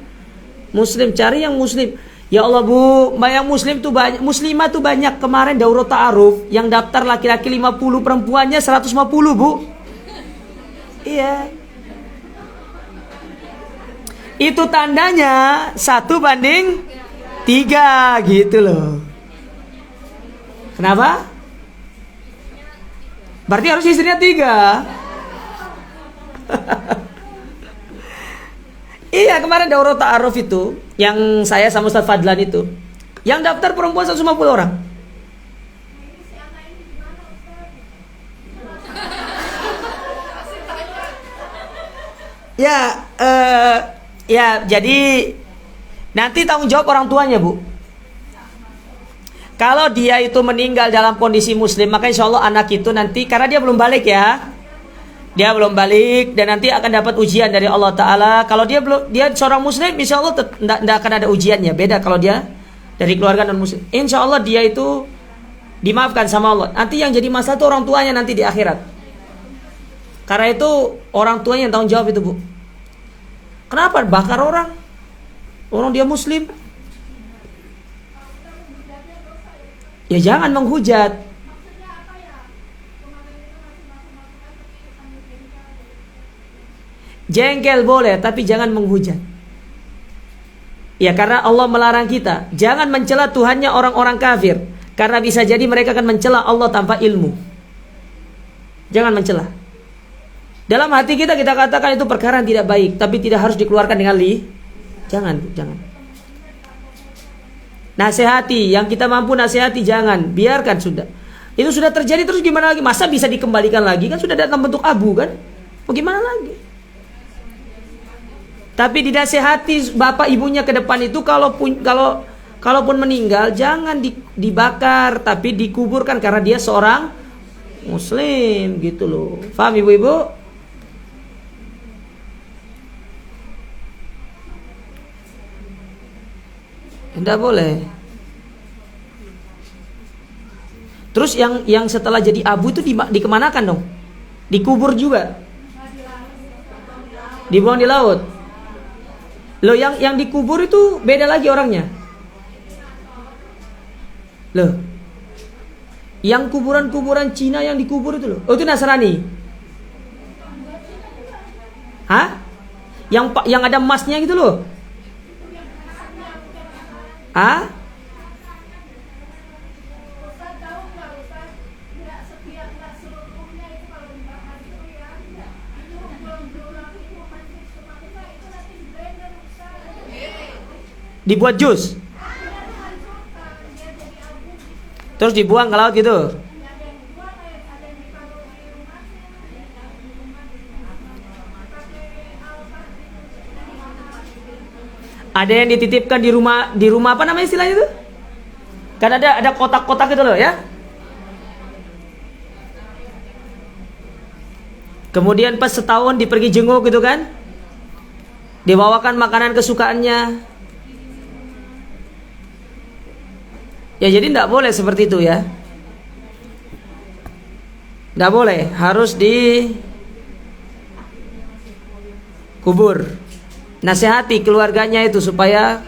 muslim, cari yang muslim. Ya Allah, Bu, yang muslim tuh banyak, muslimah tuh banyak. Kemarin daurah ta'aruf yang daftar laki-laki 50, perempuannya 150, Bu. Iya. Itu tandanya 1:3 gitu loh. Kenapa? Berarti harus istrinya 3. Iya, kemarin daurah ta'aruf itu yang saya sama Ustaz Fadlan itu, yang daftar perempuan 150 orang. Ya, jadi nanti tanggung jawab orang tuanya, Bu. Kalau dia itu meninggal dalam kondisi muslim, maka insya Allah anak itu nanti, karena dia belum balik ya, dia belum balik dan nanti akan dapat ujian dari Allah Ta'ala. Kalau dia seorang muslim, insya Allah tidak akan ada ujiannya. Beda kalau dia dari keluarga non muslim, insya Allah dia itu dimaafkan sama Allah. Nanti yang jadi masalah itu orang tuanya nanti di akhirat. Karena itu orang tuanya yang tanggung jawab itu, Bu. Kenapa bakar orang dia muslim? Ya jangan menghujat. Jengkel boleh, tapi jangan menghujat. Ya, karena Allah melarang kita jangan mencela Tuhannya orang-orang kafir, karena bisa jadi mereka akan mencela Allah tanpa ilmu. Jangan mencela. Dalam hati kita katakan itu perkara yang tidak baik, tapi tidak harus dikeluarkan dengan jangan. Nasihati, yang kita mampu nasihati, jangan, biarkan sudah. Itu sudah terjadi, terus gimana lagi? Masa bisa dikembalikan lagi? Kan sudah datang bentuk abu kan? Mau gimana lagi? Tapi dinasihati bapak ibunya ke depan itu, kalaupun meninggal jangan dibakar, tapi dikuburkan karena dia seorang muslim gitu loh. Paham ibu-ibu? Tidak boleh. Terus yang setelah jadi abu itu dikemanakan dong? Dikubur juga? Dibuang di laut? Loh, yang dikubur itu beda lagi orangnya. Loh, yang kuburan Cina yang dikubur itu loh. Oh, itu Nasrani. Hah? Yang ada emasnya gitu loh. Hah? Dibuat jus, terus dibuang ke laut gitu. Ada yang dititipkan di rumah apa namanya istilahnya itu? Kan ada kotak-kotak gitu loh ya. Kemudian pas setahun dipergi jenguk gitu kan, dibawakan makanan kesukaannya. Ya jadi tidak boleh seperti itu ya. Tidak boleh, harus dikubur. Nasihati keluarganya itu supaya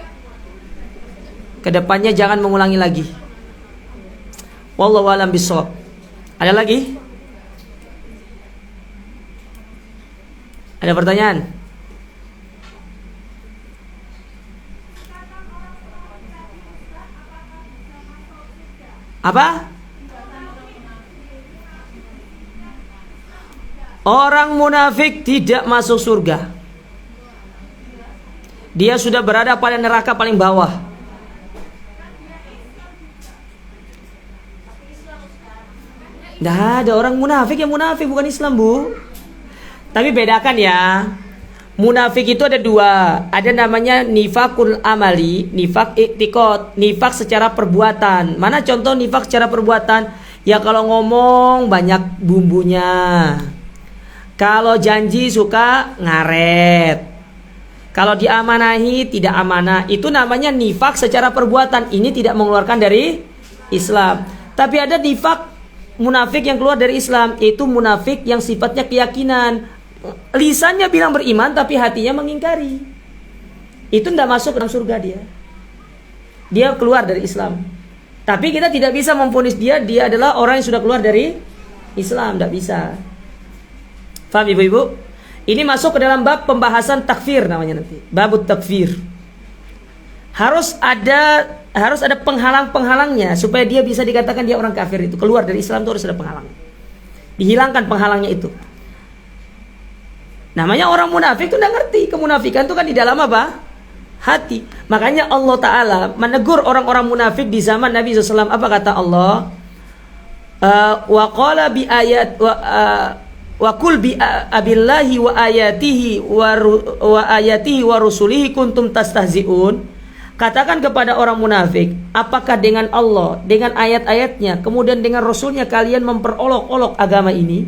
kedepannya jangan mengulangi lagi. Wallahu a'lam bishawab. Ada lagi? Ada pertanyaan? Apa? Orang munafik tidak masuk surga. Dia sudah berada pada neraka paling bawah. Tidak ada orang munafik yang munafik, bukan Islam, Bu. Tapi bedakan ya. Munafik itu ada dua. Ada namanya nifakul amali, nifak iktikad, nifak secara perbuatan. Mana contoh nifak secara perbuatan? Ya kalau ngomong banyak bumbunya. Kalau janji suka ngaret. Kalau diamanahi tidak amanah. Itu namanya nifak secara perbuatan. Ini tidak mengeluarkan dari Islam. Tapi ada nifak munafik yang keluar dari Islam, yaitu munafik yang sifatnya keyakinan. Lisannya bilang beriman tapi hatinya mengingkari. Itu tidak masuk ke dalam surga dia. Dia keluar dari Islam. Tapi kita tidak bisa memvonis dia adalah orang yang sudah keluar dari Islam, tidak bisa. Faham ibu-ibu? Ini masuk ke dalam bab pembahasan takfir namanya nanti. Babut takfir. Harus ada penghalang-penghalangnya supaya dia bisa dikatakan dia orang kafir itu. Keluar dari Islam itu harus ada penghalang. Dihilangkan penghalangnya itu. Namanya orang munafik itu tidak ngerti. Kemunafikan itu kan di dalam apa? Hati. Makanya Allah Ta'ala menegur orang-orang munafik di zaman Nabi SAW. Apa kata Allah? Wa qala bi ayat wa qul bi abillahi wa ayatihi wa ayatihi wa rusulihi kuntum tastahzi'un. Katakan kepada orang munafik, apakah dengan Allah, dengan ayat-ayatnya, kemudian dengan Rasulnya kalian memperolok-olok agama ini?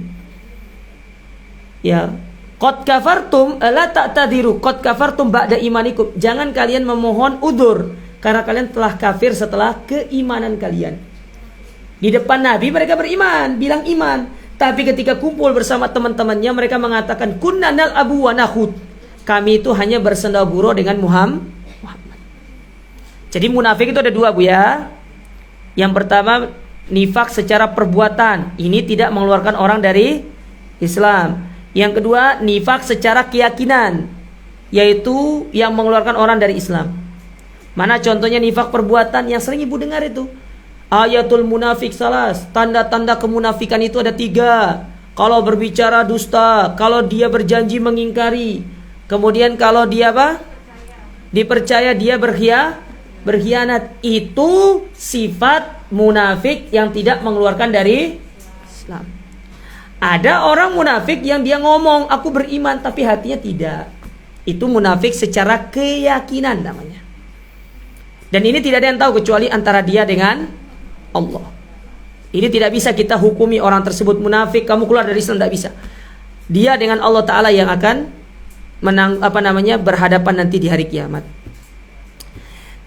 Ya, qad kafartum la ta'tadiru, qad kafartum ba'da imanikum. Jangan kalian memohon udzur karena kalian telah kafir setelah keimanan kalian. Di depan Nabi mereka beriman, bilang iman, tapi ketika kumpul bersama teman-temannya mereka mengatakan kunna nal'abu wa nakhud. Kami itu hanya bersenda gurau dengan Muhammad. Jadi munafik itu ada dua, Bu ya. Yang pertama nifak secara perbuatan. Ini tidak mengeluarkan orang dari Islam. Yang kedua nifak secara keyakinan, yaitu yang mengeluarkan orang dari Islam. Mana contohnya nifak perbuatan yang sering Ibu dengar itu? Ayatul munafik salas. Tanda-tanda kemunafikan itu ada 3. Kalau berbicara dusta, kalau dia berjanji mengingkari, kemudian kalau dia apa? Dipercaya dia berkhianat. Itu sifat munafik yang tidak mengeluarkan dari Islam. Ada orang munafik yang dia ngomong aku beriman tapi hatinya tidak. Itu munafik secara keyakinan namanya. Dan ini tidak ada yang tahu kecuali antara dia dengan Allah. Ini tidak bisa kita hukumi orang tersebut munafik, kamu keluar dari Islam, tidak bisa. Dia dengan Allah Ta'ala yang akan berhadapan nanti di hari kiamat.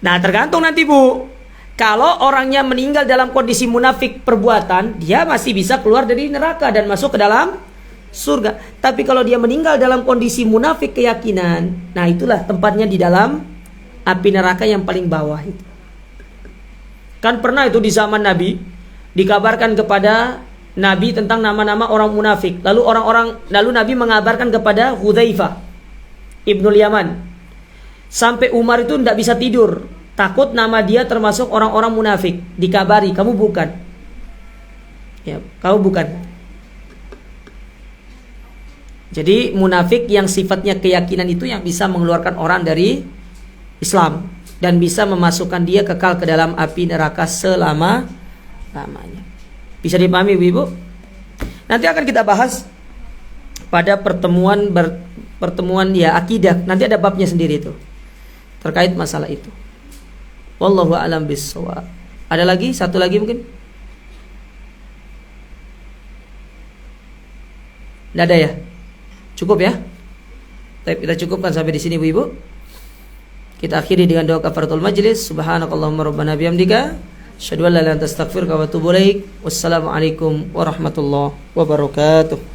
Nah, tergantung nanti, Bu. Kalau orangnya meninggal dalam kondisi munafik perbuatan, dia masih bisa keluar dari neraka dan masuk ke dalam surga. Tapi kalau dia meninggal dalam kondisi munafik keyakinan, nah itulah tempatnya di dalam api neraka yang paling bawah itu. Kan pernah itu di zaman Nabi dikabarkan kepada Nabi tentang nama-nama orang munafik. Lalu Nabi mengabarkan kepada Hudzaifah Ibnul Yaman. Sampai Umar itu tidak bisa tidur, takut nama dia termasuk orang-orang munafik. Dikabari, kamu bukan. Ya, kamu bukan. Jadi munafik yang sifatnya keyakinan itu yang bisa mengeluarkan orang dari Islam dan bisa memasukkan dia kekal ke dalam api neraka selama-lamanya. Bisa dipahami, Ibu? Nanti akan kita bahas pada pertemuan ya akidah. Nanti ada babnya sendiri itu terkait masalah itu. Wallahu a'lam bissawab. Ada lagi? Satu lagi mungkin? Tidak ada ya? Cukup ya? Kita cukupkan sampai di sini, Bu Ibu. Kita akhiri dengan doa kafaratul majlis. Subhanakallahumma rabbana bihamdika asyhadu an la ilaha illa anta astaghfiruka wa atubu ilaik. Wassalamualaikum warahmatullahi wabarakatuh.